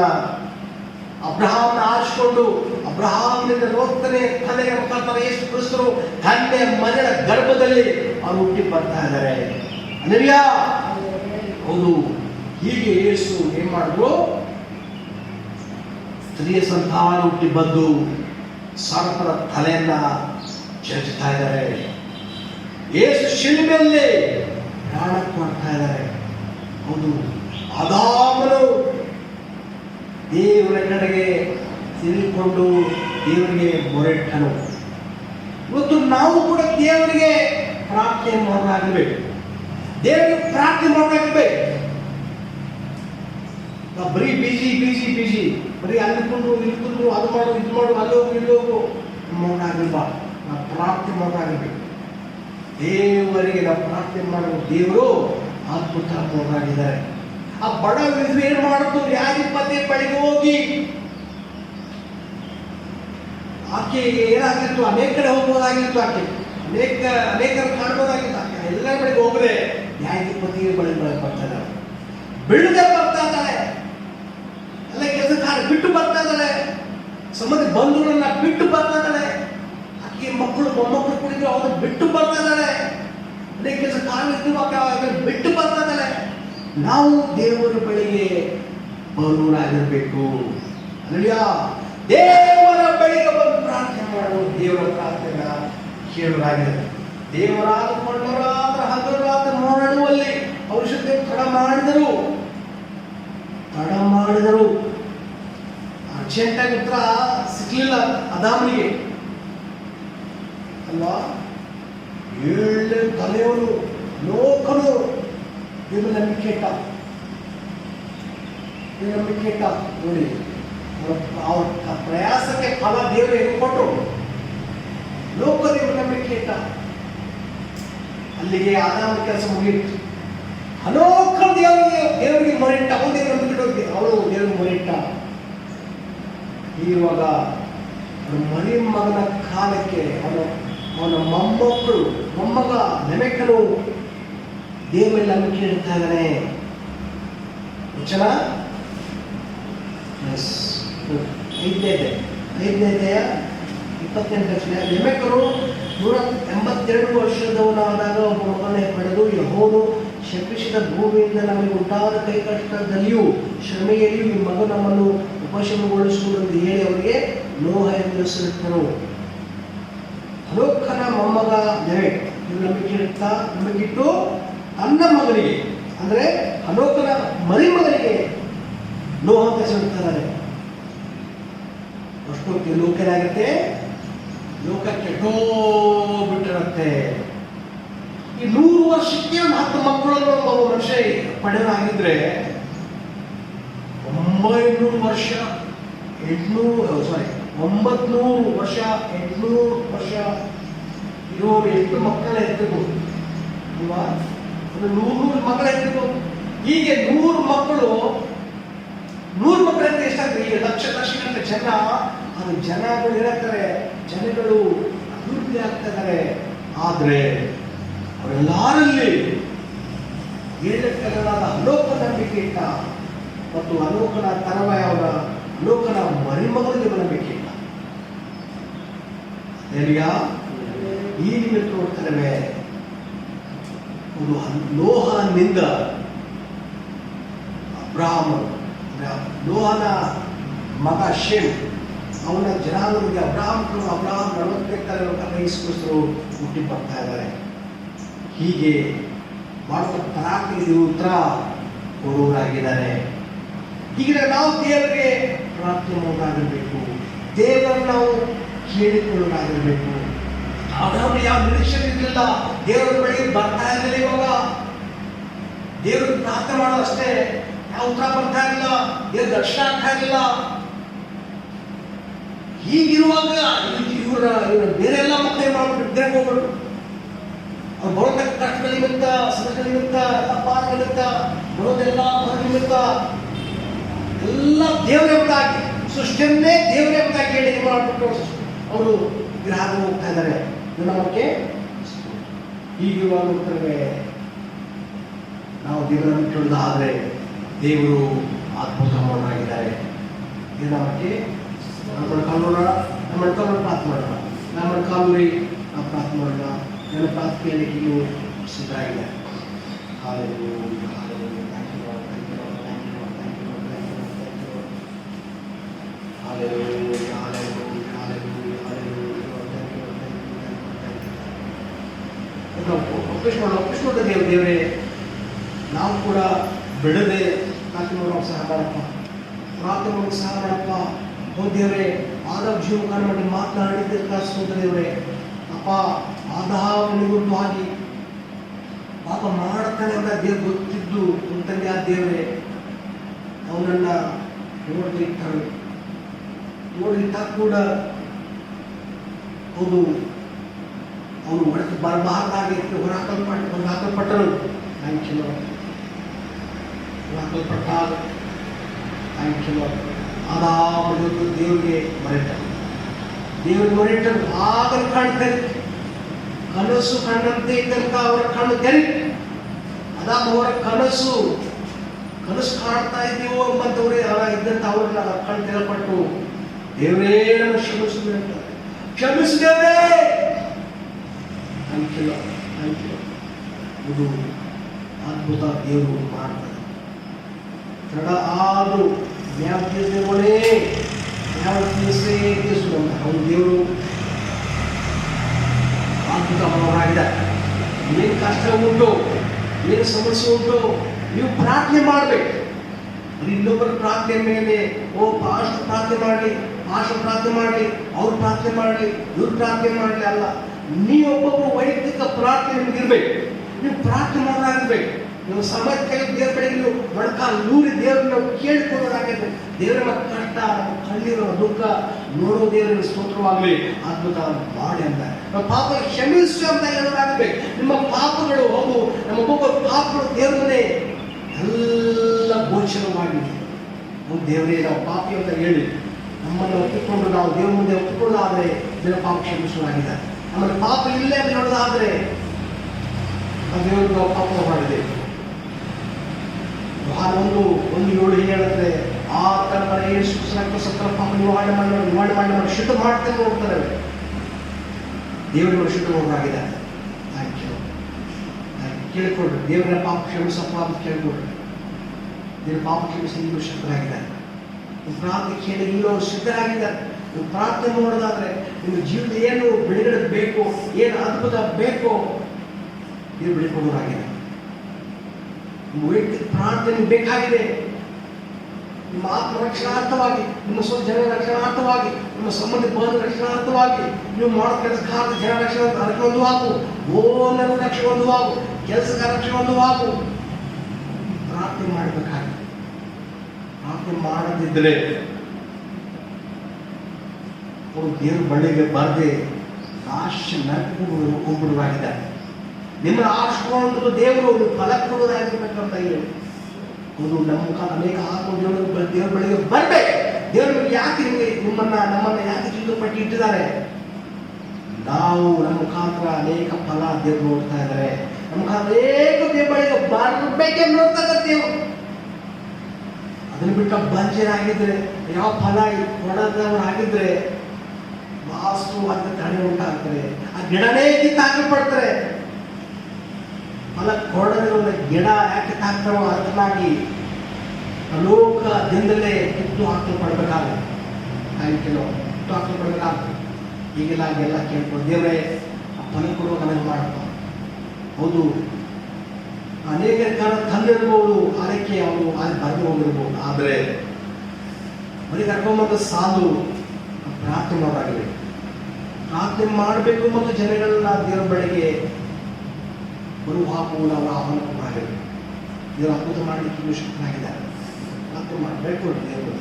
ಅಬ್ರಹಾಮನ ಆರಿಸಿಕೊಂಡು, ಅಬ್ರಹಾಮನಿಂದ 40ನೇ ತಲೆಯ ಮುಖಾಂತರ ಯೇಸು ಕ್ರಿಸ್ತರು ತಂದೆ ಮನೆಯ ಗರ್ಭದಲ್ಲಿ ಅವರು ಹುಟ್ಟಿ ಬರ್ತಾ ಇದ್ದಾರೆ. ಹೌದು, ಹೀಗೆ ಯೇಸು ಏನ್ ಮಾಡಿದ್ರು? ಸ್ತ್ರೀಯ ಸಂತಾನ ಹುಟ್ಟಿ ಬಂದು ಸರ್ಪದ ತಲೆಯನ್ನ ಜಜ್ತಾ ಇದ್ದಾರೆ. ಯೇಸು ಶಿಲುಬೆಯಲ್ಲಿ ಪ್ರಾಣ ಕೊಡ್ತಾ ಇದ್ದಾರೆ. ಹೌದು, ಆದಾಮನು ದೇವರ ಕಡೆಗೆ ತಿರುಗಿಕೊಂಡು ದೇವರಿಗೆ ಮೊರೆಟ್ಟನು. ಇವತ್ತು ನಾವು ಕೂಡ ದೇವರಿಗೆ ಪ್ರಾರ್ಥನೆ ಮಾಡೋದಾಗಬೇಕು. ದೇವರಿಗೆ ಪ್ರಾರ್ಥನೆ ಮಾಡೋದಾಗಬೇಕು. ನಾವು ಬರೀ ಬಿಜಿ ಬರೀ ಅಲ್ಲಿಕೊಂಡು ಇಲ್ಕೊಂಡು ಅದು ಮಾಡು ಇದು ಮಾಡು ಅಲ್ಲೋಗು ಇಲ್ಲೋಗು ಮಾಡೋದಾಗಲ್ವಾ? ನಾವು ಪ್ರಾರ್ಥನೆ ಮಾಡೋದಾಗಬೇಕು. ದೇವರಿಗೆ ನಾವು ಪ್ರಾರ್ಥನೆ ಮಾಡೋ ದೇವರು ಅದ್ಭುತ ಮಾಡೋದಾಗಿದ್ದಾರೆ. ಆ ಬಡ ವಿಧವೆ ಏನು ಮಾಡುದು? ನ್ಯಾಯಾಧಿಪತಿ ಬಳಿಗೆ ಹೋಗಿ ಆಕೆಗೆ ಏನಾಗಿತ್ತು, ಅನೇಕ ಕಡೆ ಹೋಗ್ಬೋದಾಗಿತ್ತು, ಆಕೆ ಅನೇಕರು ಕಾಣ್ಬೋದಾಗಿತ್ತು. ಆಕೆ ಎಲ್ಲ ಕಡೆಗೆ ಹೋಗದೆ ನ್ಯಾಯಾಧಿಪತಿಗೆ ಬಳಿ ಬರ್ತಾ ಇದ್ದಾಳೆ. ಬಿಡದೆ ಬರ್ತಾ ಇದ್ದಾಳೆ. ಎಲ್ಲ ಕೆಲಸ ಬಿಟ್ಟು ಬರ್ತಾ ಇದ್ದಾಳೆ. ಸಂಬಂಧಿ ಬಂಧುಗಳನ್ನ ಬಿಟ್ಟು ಬರ್ತಾ ಇದ್ದಾಳೆ. ಆಕೆ ಮಕ್ಕಳು ಮೊಮ್ಮಕ್ಕಳು ಕುಡಿದ್ರು ಅವ್ರನ್ನ ಬಿಟ್ಟು ಬರ್ತಾ ಇದ್ದಾಳೆ. ಅನೇಕ ಕೆಲಸ ಕಾರಣ ಬಿಟ್ಟು ಬರ್ತಾ ಇದ್ದಾಳೆ. ನಾವು ದೇವರ ಬಳಿಗೆ ಬರುವರಾಗಿರ್ಬೇಕು. ಅಲ್ಲಯ್ಯ, ದೇವರ ಬಳಿಗೆ ಬಂದು ಪ್ರಾರ್ಥನೆ ಮಾಡುವ ದೇವರ ಪ್ರಾರ್ಥನೆ ಕೇಳುವರಾಗಿದೆ. ದೇವರಾದ ಹಗರಾದ ಮಾಡುವಲ್ಲಿ ಔಷಧಿ ತಡ ಮಾಡಿದರು. ಅರ್ಜೆಂಟಾಗಿ ಉತ್ತರ ಸಿಗ್ಲಿಲ್ಲ ಅದಾಮನಿಗೆ ಅಲ್ವಾ? 7 ತಲೆಯವನು ಲೋಕನು ದೇವರ ನಂಬಿಕೆ ಇಟ್ಟ ನೋಡಿ. ಅವ್ರ ಪ್ರಯಾಸಕ್ಕೆ ಫಲ ದೇವರು ಹೆಂಗೆ ಕೊಟ್ಟರು? ಲೋಕ ದೇವರ ನಂಬಿಕೆ ಇಟ್ಟ. ಅಲ್ಲಿಗೆ ಆದಾಮ ಕೆಲಸ ಮುಗಿಯಿತು. ಅನೋಕ ದೇವರಿಗೆ ಮೊರೆಟ್ಟ. ಅವನು ದೇವರ ನಂಬಿಕೆ ಅವಳು ದೇವರಿಗೆ ಮೊರೆಟ್ಟ. ಇರುವಾಗ ಮರಿ ಮಗನ ಕಾಲಕ್ಕೆ ಅವನ ಮೊಮ್ಮಗ ನೆಮೆಕನು ದೇವರಲ್ಲಿ ನಂಬಿಕೆ ಇಡ್ತಾ ಇದ್ದಾನೆ. ವಚನ 5ನೇ 28 ನೆಮೆಕನು 182 ವರ್ಷದವನಾದಾಗ ಒಬ್ಬ ಮಗನೇ ಪಡೆದು, ಯೆಹೋವನು ಶಪಿಸಿದ ಭೂಮಿಯಿಂದ ನಮಗೆ ಉಂಟಾದ ಕೈ ಕಷ್ಟದಲ್ಲಿಯೂ ಶ್ರಮೆಯಲ್ಲಿಯೂ ಈ ಮಗ ನಮ್ಮನ್ನು ಉಪಶಮಗೊಳಿಸುವುದೆಂದು ಹೇಳಿ ಅವರಿಗೆ ನೋಹ ಎಂದು ಹೆಸರಿಟ್ಟನು. ಹನೋಕನ ಮೊಮ್ಮಗ ನೆಮೆಕ್ ನಂಬಿಕಿಟ್ಟು ತನ್ನ ಮಗನಿಗೆ, ಅಂದರೆ ಹನೋಕನ ಮರಿಮಗನಿಗೆ ನೋಹ ಅಂತ ಹೆಸರಿಡ್ತಾರೆ. ಅಷ್ಟೊತ್ತಿಗೆ ಲೋಕನಾಗುತ್ತೆ, ಲೋಕ ಕೆಟ್ಟೋಗ್ಬಿಟ್ಟಿರುತ್ತೆ. ಈ 100 ವರ್ಷಕ್ಕೆ 10 ಮಕ್ಕಳನ್ನು ಒಬ್ಬ ಮನುಷ್ಯ ಪಡೆದಾಗಿದ್ರೆ 900 ವರ್ಷ 800 ವರ್ಷ ಇರೋರು ಎಷ್ಟು ಮಕ್ಕಳ ಎತ್ತಿರ್ಬೋದು ಅಲ್ವಾ? 100 ಮಕ್ಕಳ ಎತ್ತಿರ್ಬೋದು. ಹೀಗೆ 100 ಮಕ್ಕಳು ಎತ್ತಿದ್ರೆ ಎಷ್ಟಾಗ್ತದೆ? ಈಗ ಲಕ್ಷ ಜನ, ಅದು ಜನಗಳು ಇರತ್ತಾರೆ, ಜನಗಳು ಅಭಿವೃದ್ಧಿ ಆಗ್ತಾ ಇದ್ದಾರೆ. ಆದರೆ ಅವರೆಲ್ಲರಲ್ಲಿ ಏಳಕ್ಕಲಾದ ಅಲೋಕ ನಂಬಿಕೆ ಇಟ್ಟ ಮತ್ತು ಅಲೋಕನ ತರುವಾಯವರ ಅಲೋಕನ ಮರಿಮಗನಿಗೆ ನಂಬಿಕೆ ಇಟ್ಟ. ಈ ನಿಮಿತ್ತ ನೋಡ್ತಾರೆ, ಒಂದು ನೋಹನಿಂದ ನೋಹನ ಮಗ ಶೇಮ್, ಅವನ ಜನಾಂಗರಿಗೆ ಅಬ್ರಾಹಂ 45 ಹುಟ್ಟಿ ಬರ್ತಾ ಇದ್ದಾರೆ. ಹೀಗೆ ಮಾಡುವ ತರಾಕಿಗೆ ಉತ್ತರ ಕೊಡುವರಾಗಿದ್ದಾರೆ. ಹೀಗೆ ನಾವು ದೇವರಿಗೆ ಪ್ರಾರ್ಥನೆ ಮಾಡೋದಾಗಿರ್ಬೇಕು. ದೇವರನ್ನು ನಾವು ಕೇಳಿಕೊಳ್ಳೋದಾಗಿರ್ಬೇಕು. ಆದಾಮ ಯಾವ ನಿರೀಕ್ಷೆ ಇರಲಿಲ್ಲ, ದೇವರ ಬಳಿ ಬರ್ತಾ ಇರಲಿಲ್ಲ. ಇವಾಗ ದೇವರಿಗೆ ಪ್ರಾರ್ಥನೆ ಮಾಡೋದಷ್ಟೇ, ಯಾವ ಉತ್ತರ ಬರ್ತಾ ಇರಲಿಲ್ಲ, ದೇವ್ರ ದರ್ಶನ ಆಗ್ತಾ ಇರಲಿಲ್ಲ. ಹೀಗಿರುವಾಗ ಇವ್ರ ಬೇರೆ ಎಲ್ಲ ಮಕ್ಕಳು ಮಾಡ್ಬಿಟ್ಟು ಹೋಗ್ಬಿಟ್ಟು ಅವ್ರು ಬರೋದಕ್ಕೆ ಕಷ್ಟಗಳ ನಿಮಿತ್ತ, ಸದಗಳ ನಿಮಿತ್ತ, ಅಪಾರ ನಿಮಿತ್ತ, ಬರೋದೆಲ್ಲ ಬರೋ ನಿಮಿತ್ತ ಎಲ್ಲ ದೇವರೇ ಎಂಬುದಾಗಿ, ಸೃಷ್ಟಿಯನ್ನೇ ದೇವರೇ ಎಂಬುದಾಗಿ ಹೇಳಿ ಮಾಡಿಬಿಟ್ಟು ಅವರು ವಿಗ್ರಹ ಹೋಗ್ತಾ ಇದ್ದಾರೆ. ಇದು ನಮಗೆ ಹೀಗಿರುವಾಗ ನೋಡ್ತಾರೆ, ನಾವು ದೇವರನ್ನು ಕೇಳೋದಾದ್ರೆ ದೇವರು ಅದ್ಭುತ ಮಾಡೋರಾಗಿದ್ದಾರೆ. ಇದು ನಮಗೆ ನಮ್ಮ ಕಾಲೋಣ, ನಮ್ಮ ಪ್ರಾರ್ಥನೆ ಮಾಡೋಣ, ನಮ್ಮ ಕಾಲೂರಿ ನಾವು ಪ್ರಾರ್ಥನೆ ಮಾಡೋಣ. ನನ್ನ ಪ್ರಾರ್ಥನೆಯಲ್ಲಿ ಇದು ಸಿದ್ಧವಾಗಿದೆ. ಒಪ್ಪಿಸ್ಕೊಂಡ ದೇವರೇ ನಾವು ಕೂಡ ಬಿಡದೆ ಪ್ರಾರ್ಥನೆ ಮಾಡೋಕೆ ಸಹ ಮಾಡಪ್ಪ, ಪ್ರಾರ್ಥನೆ ಮಾಡೋಕೆ ಸಹ ಮಾಡಪ್ಪ. ಓ ದೇವರೇ, ಆದ ಜೀವ ಮಾಡಿ ಮಾತನಾಡಿದ್ದಕ್ಕೆ ಸ್ತೋತ್ರ ದೇವರೇ. ಅಪ್ಪ, ಆದಾಗಿ ಪಾಪ ಮಾಡ್ತಾನೆ ಅಂತ ದೇವ್ರು ಗೊತ್ತಿದ್ದು ಅಂತಂದೆ ಆ ದೇವರೇ ಅವನನ್ನ ನೋಡಿದ್ದ ಕೂಡ ಹೌದು ಅವನು ಹೊರತು ಬರಬಾರ್ದಾಗಿ ಹೊರಹಾಕಲ್ಪಟ್ಟನು. ಥ್ಯಾಂಕ್ ಹೊರಹಾಕಲ್ಪಟ್ಟಾಗ ದೇವರಿಗೆ ಮೊರೆಟ್ಟನು. ಆಗಲು ಕಾಣ್ತಾರೆ ಕನಸು ಕಂಡಂತೆ ಇದ್ದಂತ ಅವರ ಕಣ್ಣು ತೆರಿ. ಅದಾಗ ಅವರ ಕನಸು ಕಾಣ್ತಾ ಇದ್ದೀವೋ ಎಂಬಂತವರೇ ಇದ್ದಂತ ಅವ್ರನ್ನ ಕಣ್ಣು ತೆರಪಟ್ಟು ದೇವರೇ ನಮ್ಮ ಕ್ಷಮಿಸಿದೇವರೇ ಅಂಕಿಲ್ಲ. ಇದು ಅದ್ಭುತ ದೇವರು ಮಾಡ್ತಾರೆ. ತಡ ಆದರೂ ನ್ಯಾಯತೀರ್ಸೇ ಅವನು ದೇವರು ಅದ್ಭುತ ಮಾಡೋರಾಗಿದ್ದಾರೆ. ಏನು ಕಷ್ಟ ಉಂಟು, ಏನು ಸಮಸ್ಯೆ ಉಂಟು, ನೀವು ಪ್ರಾರ್ಥನೆ ಮಾಡಬೇಕು. ಅದು ಇನ್ನೊಬ್ಬರ ಪ್ರಾರ್ಥನೆ ಮೇಲೆ ಪಾಸ್ಟ್ ಪ್ರಾರ್ಥನೆ ಮಾಡಲಿ, ಅವ್ರು ಪ್ರಾರ್ಥನೆ ಮಾಡಲಿ, ಇವ್ರು ಪ್ರಾರ್ಥನೆ ಮಾಡಲಿ ಅಲ್ಲ. ನೀವೊಬ್ಬೊಬ್ಬರು ವೈಯಕ್ತಿಕ ಪ್ರಾರ್ಥನೆ ನಿಮಗಿರ್ಬೇಕು. ನೀವು ಪ್ರಾರ್ಥನೆ ಮಾಡೋರಾಗಿರ್ಬೇಕು. ನೀವು ಸಮಯಕ್ಕೆ ದೇವ್ರ ಕಡೆಗೆ ನೀವು ಮೊಳಕಾಲೂರಿ ದೇವ್ರನ್ನ ಕೇಳಿಕೊಳ್ಳೋರಾಗಿರ್ಬೇಕು. ದೇವರ ನಮ್ಮ ಕಷ್ಟ, ನಮ್ಮ ಕಣ್ಣೀರು, ದುಃಖ ನೋಡೋ ದೇವರಿಗೆ ಸ್ತೋತ್ರವಾಗಲಿ, ಅದ್ಭುತ ಮಾಡಿ ಅಂತ ನಮ್ಮ ಪಾಪ ಕ್ಷಮಿಸು ಅಂತ ಹೇಳೋರಾಗಬೇಕು. ನಿಮ್ಮ ಪಾಪಗಳು ನಮ್ಮ ಒಬ್ಬೊಬ್ಬ ಪಾಪಗಳು ದೇವ್ರ ಮುಂದೆ ಎಲ್ಲ ಗೋಚರವಾಗಿ ದೇವರೇ ನಾವು ಪಾಪಿ ಅಂತ ಹೇಳಿ ನಮ್ಮನ್ನು ಒಪ್ಪಿಕೊಂಡು ನಾವು ದೇವ್ರ ಮುಂದೆ ಒಪ್ಪಿಕೊಳ್ಳೋದಾದರೆ ದೇವರ ಪಾಪ ಕ್ಷಮಿಸುವಾಗಿದ್ದಾರೆ. ನಮ್ಮಲ್ಲಿ ಪಾಪ ಇಲ್ಲೇ ಅಂತ ಹೇಳೋದಾದರೆ ಆ ದೇವರು ನಾವು ಪಾಪ ಮಾಡಿದ್ದೇವೆ. ಒಂದು 7 ಹೇಳಿದ್ರೆ ಆ ತರ ಸತ್ರ ಪಾಪ ನಿವಾರಣೆ ಮಾಡಿ ಶುದ್ಧ ಮಾಡ್ತೇನೆ ನೋಡ್ತಾರೆ. ದೇವರ ಶುದ್ಧ ನೋಡಾಗಿದ್ದಾರೆ. ಕೇಳಿಕೊಡ್ರಿ, ದೇವರ ಪಾಪ ಕ್ಷಮಿಸಪ್ಪ ಅಂತ ಕೇಳಿಕೊಡ್ರಿ. ದೇವರ ಪಾಪ ಕ್ಷಮಿಸಿ ನೀವು ಶುದ್ಧರಾಗಿದ್ದಾರೆ. ನಿಮ್ಮ ಪ್ರಾರ್ಥನೆ ಕೇಳಿ ಇನ್ನೂ ಸಿದ್ಧರಾಗಿದ್ದಾರೆ. ನೀವು ಪ್ರಾರ್ಥನೆ ಮಾಡೋದಾದ್ರೆ ನಿಮ್ಮ ಜೀವನ ಏನು ಬಿಡುಗಡೆ ಬೇಕು, ಏನು ಅದ್ಭುತ ಬೇಕೋ ನೀವು ಬಿಡಿಕೊಳ್ಳೋರಾಗಿದೆ. ನಿಮ್ಮ ವೈಯಕ್ತಿಕ ಪ್ರಾರ್ಥನೆ ಬೇಕಾಗಿದೆ. ನಿಮ್ಮ ಆತ್ಮ ರಕ್ಷಣಾರ್ಥವಾಗಿ, ನಿಮ್ಮ ಸ್ವಂತ ಜನರ ರಕ್ಷಣಾರ್ಥವಾಗಿ, ನಿಮ್ಮ ಸಂಬಂಧಿ ಬಂಧು ರಕ್ಷಣಾರ್ಥವಾಗಿ, ನೀವು ಮಾಡೋ ಕೆಲಸಗಾರ ಜನ ರಕ್ಷಣೆ ಒಂದು ಹಾಕು, ಓನರು ರಕ್ಷಣೆ ಒಂದು ಹಾಕು, ಕೆಲಸಗಾರ ರಕ್ಷಣೆ ಒಂದು ಹಾಕು. ಪ್ರಾರ್ಥನೆ ಮಾಡಬೇಕಾಗಿದೆ. ಪ್ರಾರ್ಥನೆ ಮಾಡದಿದ್ದರೆ ಅವರು ದೇವ್ರ ಬಳಿಗೆ ಬರದೆ ನಾಶ ಹೋಗ್ಬಿಡುವಾಗಿದ್ದಾರೆ. ನಿಮ್ಮನ್ನು ಆರಿಸಿಕೊಂಡು ದೇವರು ಫಲ ಕೊಡೋದಾಗಿರ್ಬೇಕಂತ ಹೇಳಿ ನಮ್ಮ ಕಾಲ ಅನೇಕ ಹಾಕೊಂಡು ದೇವ್ರ ಬಳಿಗೆ ಬರಬೇಕು. ದೇವರು ಯಾಕೆ ನಮ್ಮನ್ನ ಯಾಕೆ ಚಿಂತಪಟ್ಟು ಇಟ್ಟಿದ್ದಾರೆ? ನಾವು ನಮ್ಮ ಮುಖಾಂತರ ಅನೇಕ ಫಲ ದೇವ್ರು ನೋಡ್ತಾ ಇದ್ದಾರೆ. ನಮ್ಮ ಅನೇಕ ದೇವ್ರ ಬಳಿಗೆ ಬರಬೇಕೆಂದು ನೋಡ್ತಾ ಇದ್ದಾರೆ ದೇವರು. ಅದನ್ನು ಬಿಟ್ಟು ಬಂಜರಾಗಿದ್ರೆ, ಯಾವ ಫಲ ಕೊಡದವರಾಗಿದ್ರೆ ವಾಸ್ತು ಅಂತ ತಡೆ ಉಂಟಾಗ್ತಾರೆ. ಆ ಗಿಡನೇ ಕಿತ್ತಾಕಲ್ಪಡ್ತಾರೆ. ಫಲ ಕೊಡದಿರೋ ಗಿಡ ಯಾಕೆ ತಾಕ್ತಾರೋ ಅದನ್ನಾಗಿ ಲೋಕದಿಂದಲೇ ಕಿತ್ತು ಹಾಕಲ್ಪಡ್ಬೇಕಾಗುತ್ತೆ. ಕಿತ್ತು ಹಾಕಲ್ಪಡ್ಬೇಕಾಗುತ್ತೆ. ಈಗೆಲ್ಲ ಕೇಳ್ಕೊಂಡು ದೇವರೇ ಆ ಫಲ ಕೊಡುವ ನನಗೆ ಮಾಡಪ್ಪ. ಹೌದು, ಅನೇಕ ಕಾಲ ತಂದಿರ್ಬೋದು, ಆರೈಕೆ ಅವರು ಅಲ್ಲಿ ಬರೆದು ಹೋಗಿರ್ಬೋದು. ಆದರೆ ಬರೀ ಕರ್ಕೊಂಬಂದ ಸಾಲು ಪ್ರಾರ್ಥನೆ ಮಾಡೋದಾಗಿದೆ. ಪ್ರಾರ್ಥನೆ ಮಾಡಬೇಕು ಮತ್ತು ಜನಗಳನ್ನ ದೇವರ ಬಳಿಗೆ ಬರುವ ಹಾಗೂ ನಾವು ಆಹ್ವಾನ ಮಾಡಬೇಕು. ದೇವರು ಅದ್ಭುತ ಮಾಡಲಿಕ್ಕೆ ಇನ್ನೂ ಶಕ್ತನಾಗಿದ್ದಾರೆ. ಪ್ರಾರ್ಥನೆ ಮಾಡಬೇಕು ದೇವರು.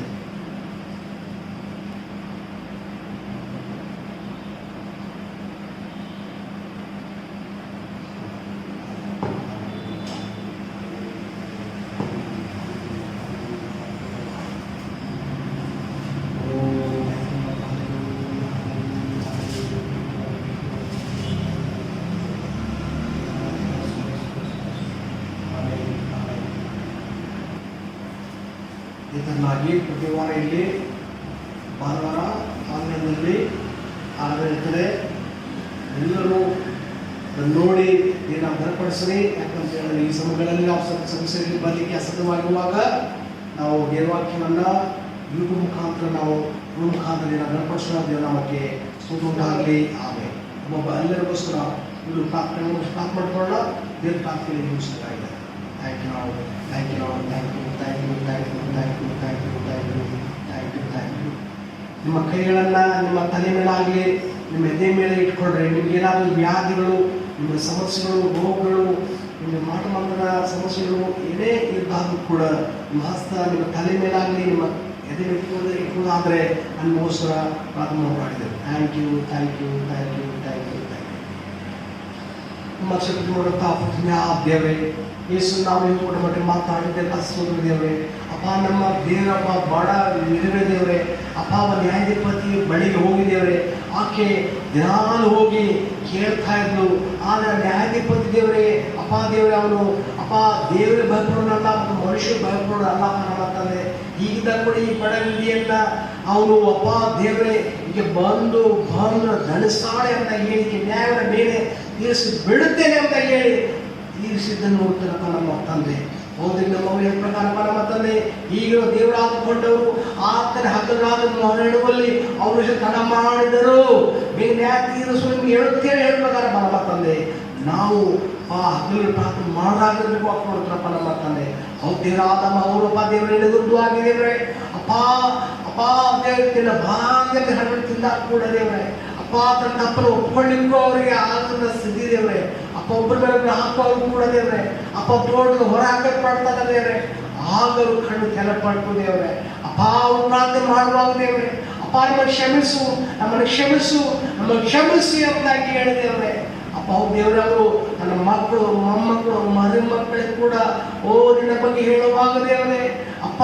ಇದನ್ನಾಗಿ ಪ್ರತಿ ವಾರ ಇಲ್ಲಿ ಭಾನುವಾರ ಆನ್ಲೈನ್ನಲ್ಲಿ ಆಗಿರ್ತದೆ. ಎಲ್ಲರೂ ನೋಡಿ ನಾವು ಬಲಪಡಿಸ್ರಿ. ಯಾಕಂತ ಹೇಳಿದ್ರೆ ಈ ಸಮಯಗಳಲ್ಲಿ ನಾವು ಸಮಸ್ಯೆಗಳಿಗೆ ಬರಲಿಕ್ಕೆ ಅಸಾಧ್ಯವಾಗಿರುವಾಗ ನಾವು ದೇವವಾಕ್ಯವನ್ನು ಯೂಟ್ಯೂಬ್ ಮುಖಾಂತರ ನಾವು ಮುಖಾಂತರ ಬಲಪಡಿಸೋಣ. ದೇವರ ನಾಮಕ್ಕೆ ಸ್ತೋತ್ರ ಉಂಟಾಗಲಿ. ಆಮೇಲೆ ಒಬ್ಬ ಎಲ್ಲರಿಗೋಸ್ಕರ ಇದು ಪ್ರಾರ್ಥನೆ ಸ್ಟಾಪ್ ಮಾಡ್ಕೊಳ್ಳೋಣ. ದೇವ್ರ ಪ್ರಾರ್ಥನೆ ಮುಗಿಸ್ತಾ ಥ್ಯಾಂಕ್ ಯು ನಾವು ಥ್ಯಾಂಕ್ ಯು ನಾವು thank you thank you thank you thank you thank you thank you thank you thank you. ನಿಮ್ಮ ಕೈಗಳನ್ನು ನಿಮ್ಮ ತಲೆ ಮೇಲಾಗಲಿ ನಿಮ್ಮ ಎದೆ ಮೇಲೆ ಇಟ್ಕೊಂಡ್ರೆ ನಿಮಗೇನಾದರೂ ವ್ಯಾಧಿಗಳು, ನಿಮ್ಮ ಸಮಸ್ಯೆಗಳು, ರೋಗಗಳು, ನಿಮ್ಮ ಮಾಟಮಂತ್ರ ಸಮಸ್ಯೆಗಳು ಏನೇ ಇದ್ದಾದರೂ ಕೂಡ ನಿಮ್ಮ ಹಸ್ತ ನಿಮ್ಮ ತಲೆ ಮೇಲಾಗಲಿ ನಿಮ್ಮ ಎದೆ ಇಟ್ಕೊಳ್ಳೋದಾದರೆ ಅನ್ನೋಸ್ಕರ ಪ್ರಾರ್ಥನೆ ಮಾಡಿದ್ದೇವೆ. Thank you thank you thank you thank you thank you. ನಿಮ್ಮ ಶಕ್ತಿ ನೋಡುತ್ತಾ ದೇವರೇ ಯೇಸು ನಾವು ಕೂಡ ಮಟ್ಟ ಮಾತಾಡಿದ್ದೆಲ್ಲ ಸ್ತೋತ್ರ ದೇವರೇ. ಅಪ್ಪ ನಮ್ಮ ದೇವರಪ್ಪ ಬಡ ನಿಲುವೆ ದೇವರೇ. ಅಪ್ಪ ನ್ಯಾಯಾಧಿಪತಿ ಬಳಿಗೆ ಹೋಗಿದ್ದೇವ್ರೆ. ಆಕೆ ದಿನಾಲು ಹೋಗಿ ಕೇಳ್ತಾ ಇದ್ಲು. ಆದರೆ ನ್ಯಾಯಾಧಿಪತಿ ದೇವರೇ ಅಪ್ಪ ದೇವರೇ ಅವನು ಅಪ್ಪ ದೇವರೇ ಭಯಪಡೋನಲ್ಲ ಮತ್ತು ಮನುಷ್ಯ ಭಯಪಡೋನಲ್ಲ ಅನ್ನತ್ತಂದೆ. ಈಗಿದ್ದ ಕೂಡ ಈ ಬಡ ವಿಧಿಯನ್ನ ಅವನು ಅಪ್ಪ ದೇವರೇ ಈಗ ಬಂದು ಧನಿಸ್ತಾಳೆ ಅಂತ ಹೇಳಿ ನ್ಯಾಯದ ಮೇಲೆ ತೀರಿಸಿ ಬಿಡುತ್ತೇನೆ ಅಂತ ಹೇಳಿ ತೀರಿಸಿದ್ದನ್ನು ನೋಡ್ತಾರಪ್ಪ ನಮ್ಮ ತಂದೆ. ಹೌದ್ರಿಂದ ಮಗುವಿನ ಪ್ರಕಾರ ನಮ್ಮ ತಂದೆ ಈಗಿನ ದೇವರಾಗಿಕೊಂಡವರು ಆತನ ಹಕ್ಕಲಾದ ಮರಳುವಲ್ಲಿ ಅವರು ತಡ ಮಾಡಿದರು. ಬೇಗ ನ್ಯಾಯ ತೀರಿಸುವ ಹೇಳುತ್ತೇವೆ ಹೇಳ ಪ್ರಕಾರ ನಮ್ಮ ತಂದೆ ನಾವು ಆ ಹಕ್ಕಲಿನ ಪ್ರಾರ್ಥನೆ ಮಾಡಾಗಿರ್ಬೇಕು ಹಾಕೊಡ್ತಾರಪ್ಪ ನಮ್ಮ ತಂದೆ. ಹೌದು ದೇವರಾದ ಅವರಪ್ಪ ದೇವರ ದುಡ್ಡು ಆಗಿದ್ದೇವ್ರೆ. ಅಪ್ಪ ಅಪ್ಪ ದೇವರ ಭಾಗ್ಯತೆ ಹಣ್ಣು ತಿಂದಾಗ ಕೂಡ ದೇವ್ರೆ ಅಪ್ಪ ತನ್ನ ತಪ್ಪನ್ನು ಒಪ್ಕೊಳ್ಳಿಕ್ಕೂ ಅವರಿಗೆ ಆಗದ ಸ್ಥಿತಿ ದೇವ್ರೆ. ಅಪ್ಪ ಒಬ್ಬರ ಮೇಲೆ ಹಾಕುವಾಗ ಕೂಡ ದೇವ್ರೆ ಅಪ್ಪ ತೋಟದ ಹೊರ ಹಾಕಕ್ಕೆ ಮಾಡ್ತಾ ದೇವ್ರೆ ಆಗರು ಕಣ್ಣು ಕೆಲ ಪಡ್ಕೊ ದೇವ್ರೆ. ಅಪ್ಪ ಅವ್ರು ಪ್ರಾರ್ಥನೆ ಮಾಡುವಾಗ ದೇವ್ರೆ ಅಪ್ಪ ನಮ್ಮನ್ನು ಕ್ಷಮಿಸು ನಮ್ಮನ್ನು ಕ್ಷಮಿಸು ನಮ್ಮನ್ನು ಕ್ಷಮಿಸಿ ಅಂತ ಹೇಳಿದೇವ್ರೆ. ಅಪ್ಪ ಅವ್ರು ದೇವರವರು ನನ್ನ ಮಕ್ಕಳು ಮೊಮ್ಮಕ್ಕಳು ಮರಿಮಕ್ಕಳಿಗೆ ಕೂಡ ಓ ನಿನ್ನ ಬಗ್ಗೆ ಹೇಳುವಾಗ ದೇವ್ರೆ ಅಪ್ಪ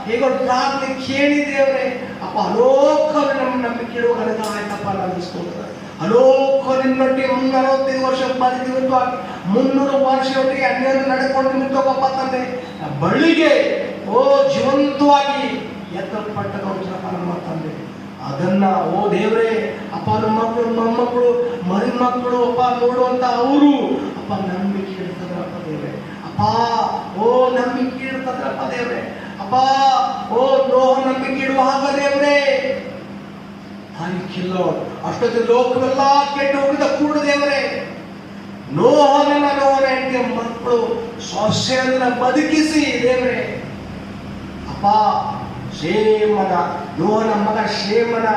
ಹೇಗೋ ಪ್ರಾರ್ಥನೆ ಕೇಳಿದೇವ್ರೆ ಅಪ್ಪ ಅಲೋಕರು ನಮ್ಮ ನಂಬಿಕೆ ಇಡುವ ನನಗೆ ಆಯ್ತಪ್ಪ ಅನ್ನಿಸ್ಕೊಳ್ತಾರೆ. ಅಲೋಕ ನಿನ್ನೊಟ್ಟಿಗೆ 365 ವರ್ಷ ಬದುಕಿದ್ದು 300 ವರ್ಷದೊಟ್ಟಿಗೆ ಅನ್ಯರು ನಡೆಕೊಂಡು ನಿಂತೋಗಪ್ಪ ತಂದೆ ಬಳಿಗೆ ಓ ಜೀವಂತವಾಗಿ ಎತ್ತಲ್ಪಟ್ಟ ನೋಡ್ತಾರಪ್ಪ ನಮ್ಮ ತಂದೆ. ಅದನ್ನ ಓ ದೇವ್ರೆ ಅಪ್ಪ ನಮ್ಮ ಮಕ್ಕಳು ಮೊಮ್ಮಕ್ಕಳು ಮರಿಮಕ್ಕಳು ಅಪ್ಪ ನೋಡುವಂತ ಅವರು ಅಪ್ಪ ನಂಬಿಕೆ ಇಡ್ತದ್ರಪ್ಪ ದೇವ್ರೆ. ಅಪ್ಪ ಓ ನಂಬಿಕೆ ಇಡ್ತದ್ರಪ್ಪ ದೇವ್ರೆ. ಅಪ್ಪ ಓ ನೋಹ ನಂಬಿಕೆ ಇಡುವಾಗ ದೇವ್ರೆ ಅಷ್ಟೊತ್ತು ಲೋಕವೆಲ್ಲ ಕೆಟ್ಟು ಹೋಗಿದ ಕೂಡ ದೇವರೇ ನೋಹನ ಹೆಂಡತಿಯ ಮಕ್ಕಳು ಸೊಸೆಯನ್ನ ಬದುಕಿಸಿ ದೇವರೇ ಅಪ್ಪ ಶೇಮನ ನೋಹನ ಮಗ ಶೇಮನ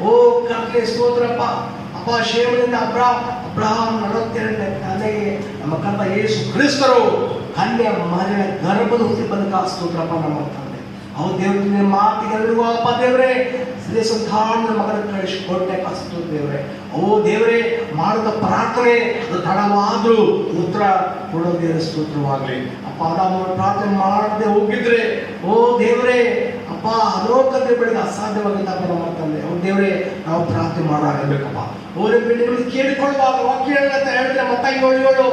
ಓ ಕರ್ಲೆ ಸ್ತೋತ್ರಪ್ಪ ಅಪ್ಪ ಶೇಮನಿಂದ ಅಬ್ರಹಾಂ 42ನೇ ತಲೆಗೆ ನಮ್ಮ ಕರ್ತ ಯೇಸು ಕ್ರಿಸ್ತರು ಕನ್ಯೆ ಮರಿಯ ಗರ್ಭದ ಹುಟ್ಟಿ ಬದುಕ ಸ್ತೋತ್ರಪ್ಪ ನಮ್ಮ ತಂದೆ. ಅವ್ರು ದೇವ್ರ ಮಾತಿಗೆಲ್ಲರಿಗೂ ಅಪ್ಪ ದೇವ್ರೆ ಶ್ರೀ ಸಂತಾನ ಮಗನ ಕಳಿಸಿಕೊಟ್ಟೆ ಕಸ್ತು ದೇವ್ರೆ. ಓ ದೇವರೇ ಮಾಡಿದ ಪ್ರಾರ್ಥನೆ ಅದು ತಡವಾದ್ರೂ ಉತ್ತರ ಕೊಡೋ ದೇವರ ಸ್ತೋತ್ರವಾಗಲಿ. ಅಪ್ಪ ಅದಾದ ಪ್ರಾರ್ಥನೆ ಮಾಡದೆ ಹೋಗಿದ್ರೆ ಓ ದೇವರೇ ಅಪ್ಪ ಅಲೋಕತೆ ಬೆಳೆದ ಅಸಾಧ್ಯವಾಗಿದ್ದಪ್ಪ ನಮ್ಮ ತಂದೆ. ಅವ್ರು ದೇವರೇ ನಾವು ಪ್ರಾರ್ಥನೆ ಮಾಡಾಗಬೇಕಪ್ಪ. ಓರೆ ಬೇಡಿಕೊಳ್ಳಿ ಕೇಳಿಕೊಳ್ಳುವಾಗ ವಾಕ್ಯ ಹೇಳಿದ್ರೆ ಮತ್ತ 7:7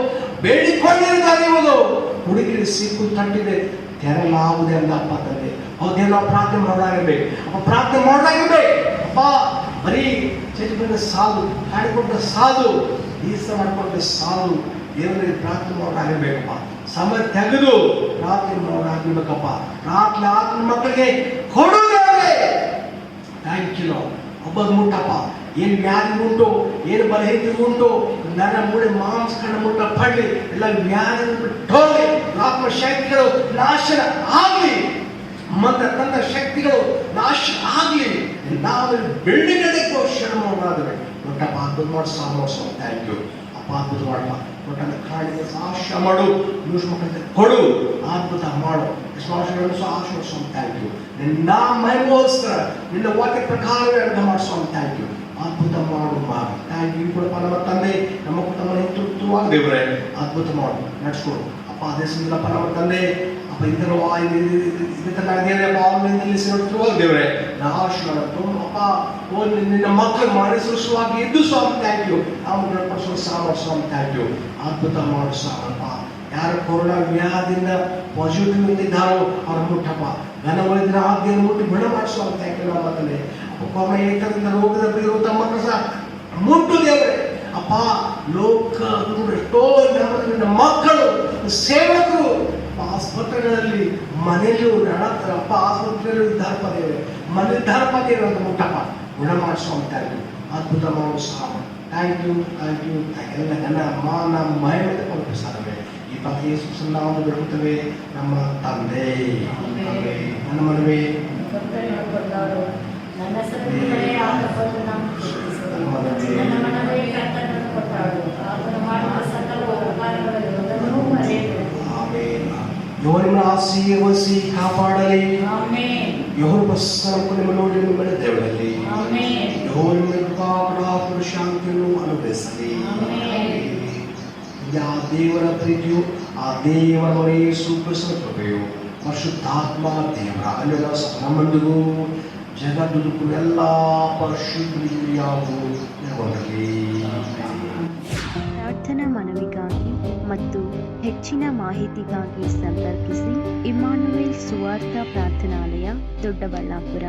ಬೇಡಿಕೊಳ್ಳಿರುತ್ತಾರೆ ಇವರು ಹುಡುಗಿರಿ ಸಿಕ್ಕು ತಟ್ಟಿದೆ ತೆರಲಾಗುವುದೇ ಅಂದಪ್ಪ ತಂದೆ. ಹೌದೇ ನಾವು ಪ್ರಾರ್ಥನೆ ಮಾಡಾಗಬೇಕು ಅಪ್ಪ ಪ್ರಾರ್ಥನೆ ಮಾಡಾಗಬೇಕು ಅಪ್ಪ. ಬರೀ ಚರ್ಚೆ ಸಾಲು ಹಾಡಿಕೊಂಡ ಸಾಲು ಈಸ ಮಾಡಿಕೊಂಡ ಸಾಲು ದೇವರಿಗೆ ಪ್ರಾರ್ಥನೆ ಮಾಡಾಗಬೇಕಪ್ಪ. ಸಮಯ ತೆಗೆದು ಪ್ರಾರ್ಥನೆ ಮಾಡಾಗಬೇಕಪ್ಪ. ರಾತ್ರಿ ಆತ್ಮ ಮಕ್ಕಳಿಗೆ ಕೊಡುವುದೇ ಥ್ಯಾಂಕ್ ಯು. ಒಬ್ಬದು ಮುಟ್ಟಪ್ಪ ಏನು ವ್ಯಾಧಿ ಉಂಟು ಏನು ಬಲಹೀನತೆ ಉಂಟು ನನ್ನ ಮೂಳೆ ಮಾಂಸ ಕಣ್ಣ ಮುಟ್ಟ ಪಡಲಿ ಎಲ್ಲ ವ್ಯಾಧಿ ಬಿಟ್ಟು ಆತ್ಮ ಶಕ್ತಿಗಳು ನಾಶನ ಆಗಲಿ ಮತ್ತು ತನ್ನ ಶಕ್ತಿಗಳು ನಾಶ ಆಗಲಿ. ನಾವು ಬೆಳ್ಳಿಗಡೆಗೂ ಶ್ರಮ ಮಾಡಾದರೆ ದೊಡ್ಡಪ್ಪ ಅದ್ಭುತ ಮಾಡಿ ಸಾಮೋಸ ಥ್ಯಾಂಕ್ ಯು ಅಪ್ಪ. ಅದ್ಭುತ ಮಾಡಪ್ಪ ದೊಡ್ಡ ಕಾಣಿಗೆ ಸಾಕ್ಷ್ಯ ಮಾಡು ನ್ಯೂಸ್ ಮಕ್ಕಳಿಗೆ ಕೊಡು ಅದ್ಭುತ ಮಾಡು ವಿಶ್ವಾಸಗಳನ್ನು ಆಶ್ವಾಸ ಥ್ಯಾಂಕ್ ಯು. ನಿನ್ನ ಮೈಗೋಸ್ಕರ ನಿನ್ನ ವಾಕ್ಯ ಪ್ರಕಾರವೇ ಅರ್ಥ ಮಾಡಿಸೋ ಥ್ಯಾಂಕ್ ಯು. ಅದ್ಭುತ ಮಾಡು ಮಾಡಿ ಥ್ಯಾಂಕ್ ಯು ಕೂಡ ನಮ್ಮ ತಂದೆ ನಮ್ಮ ಕುಟುಂಬ ನೇತೃತ್ವವಾಗಿ ದೇವರೇ ಅದ್ಭುತ ಮಾಡು ನಡೆಸ್ಕೊಡು ಅಪ್ಪ. ಅದೇ ಸಂದರ್ಭ ನಮ್ಮ ತಂದೆ ಅಪ್ಪ ಇದರ ದೇವರೇ ನಾಶನತ್ತು ಅಪ್ಪ ಓ ನಿನ್ನ ಮಕ್ಕಳು ಮಾಡಿ ಸೃಷ್ಟವಾಗಿ ಇದ್ದು ಸ್ವಾಮಿ ಥ್ಯಾಂಕ್ ಯು. ನಾವು ನಡ್ಪಡಿಸೋ ಸ್ವಾಮಿ ಥ್ಯಾಂಕ್ ಯು. ಅದ್ಭುತ ಮಾಡು ಸ್ವಾಮಪ್ಪ. ಯಾರು ಕೊರೋನಾ ವ್ಯಾಧಿಯಿಂದ ಪಾಸಿಟಿವ್ ಇದ್ದಾರೋ ಅವ್ರು ಮುಟ್ಟಪ್ಪ ಘನವೈದ್ಯರ ಆದ್ಯವನ್ನು ಮುಟ್ಟಿ ಗುಣ ಮಾಡಿಸುವ ಥ್ಯಾಂಕ್ ಯು. ನಮ್ಮ ತಂದೆ ಕೊರೋನಾ ಏಕದಿಂದ ರೋಗದ ವಿರೋಧ ಮಕ್ಕಳು ಸಹ ಮುಟ್ಟು ದೇವರೇ ಅಪ್ಪ. ಲೋಕ ಎಷ್ಟೋ ನಿನ್ನ ಮಕ್ಕಳು ಸೇವಕರು ಆಸ್ಪತ್ರೆಗಳಲ್ಲಿ ಮನೆಯಲ್ಲೂ ನಡತ್ತಾರಪ್ಪ. ಆಸ್ಪತ್ರೆಯಲ್ಲೂ ಇದ್ದಾರಪ್ಪ ದೇವರೇ ಮನೆ ಇದ್ದಾರಪ್ಪ ದೇವರು ಅಂತ ಮುಟ್ಟಪ್ಪ ಗುಣ ಮಾಡಿಸುವಂತ ಅದ್ಭುತ ಮಾಡು ಸಹ ಥ್ಯಾಂಕ್ ಯು ಎಲ್ಲ ನನ್ನ ನಮ್ಮ ಮಹಿಳೆಗೆ ಪಂಪಿಸ್ತಾರೆ ಈ ಪಕ್ಕ ಯೇಸು ನಾವು ಬಿಡುತ್ತೇವೆ ನಮ್ಮ ತಂದೆ ನನ್ನ ಮನವೇ ನನ್ನ ಸತ್ಯಗಳೇ ಆತನು ನಮಗೆ ತಿಳಿಸಿದನು. ನನ್ನ ಮನವೇ ಕರ್ತನನ್ನು ಕೊಟ್ಟಾಳು. ಆತನು ಮಾಡಿದ ಸಕಲ ಉಪಕಾರಗಳಲ್ಲಿ ಒಂದನ್ನೂ ಮರೆಯದು. ಯೋರನ್ನು ಆಶೀರ್ವದಿಸಿ ಕಾಪಾಡಲಿ. ಆಮೆನ್. ಯೋರ ಬಸ್ಸನ್ನು ನಿಮ್ಮ ನೋಡಿ ನಿಮ್ಮಲ್ಲಿ ದೇವರಲ್ಲಿ ಆಮೆನ್. ಯೋರ ಕೃಪಾಪುರ ಶಾಂತಿಯನ್ನು ಅನುಗ್ರಹಿಸಲಿ. ಆ ದೇವರ ಪ್ರೀತಿಯು ಆ ದೇವರ ಯೇಸು ಕ್ರಿಸ್ತನ ಕೃಪೆಯು ಪರಿಶುದ್ಧಾತ್ಮ ದೇವರ ಅಲ್ಲಿನ ನಮ್ಮೊಂದಿಗೂ ಜಗತ್ತುದುಕು ಎಲ್ಲ ಪರಿಶುದ್ಧರಿಗೂ ಯಾವುದು ನೆರವಾಗಲಿ. ಪ್ರಾರ್ಥನಾ ಮನವಿಗಾಗಿ ಮತ್ತು ಹೆಚ್ಚಿನ ಮಾಹಿತಿಗಾಗಿ ಸಂಪರ್ಕಿಸಿ ಇಮ್ಮಾನುವೇಲ್ ಸುವಾರ್ಥ ಪ್ರಾರ್ಥನಾಲಯ, ದೊಡ್ಡಬಳ್ಳಾಪುರ.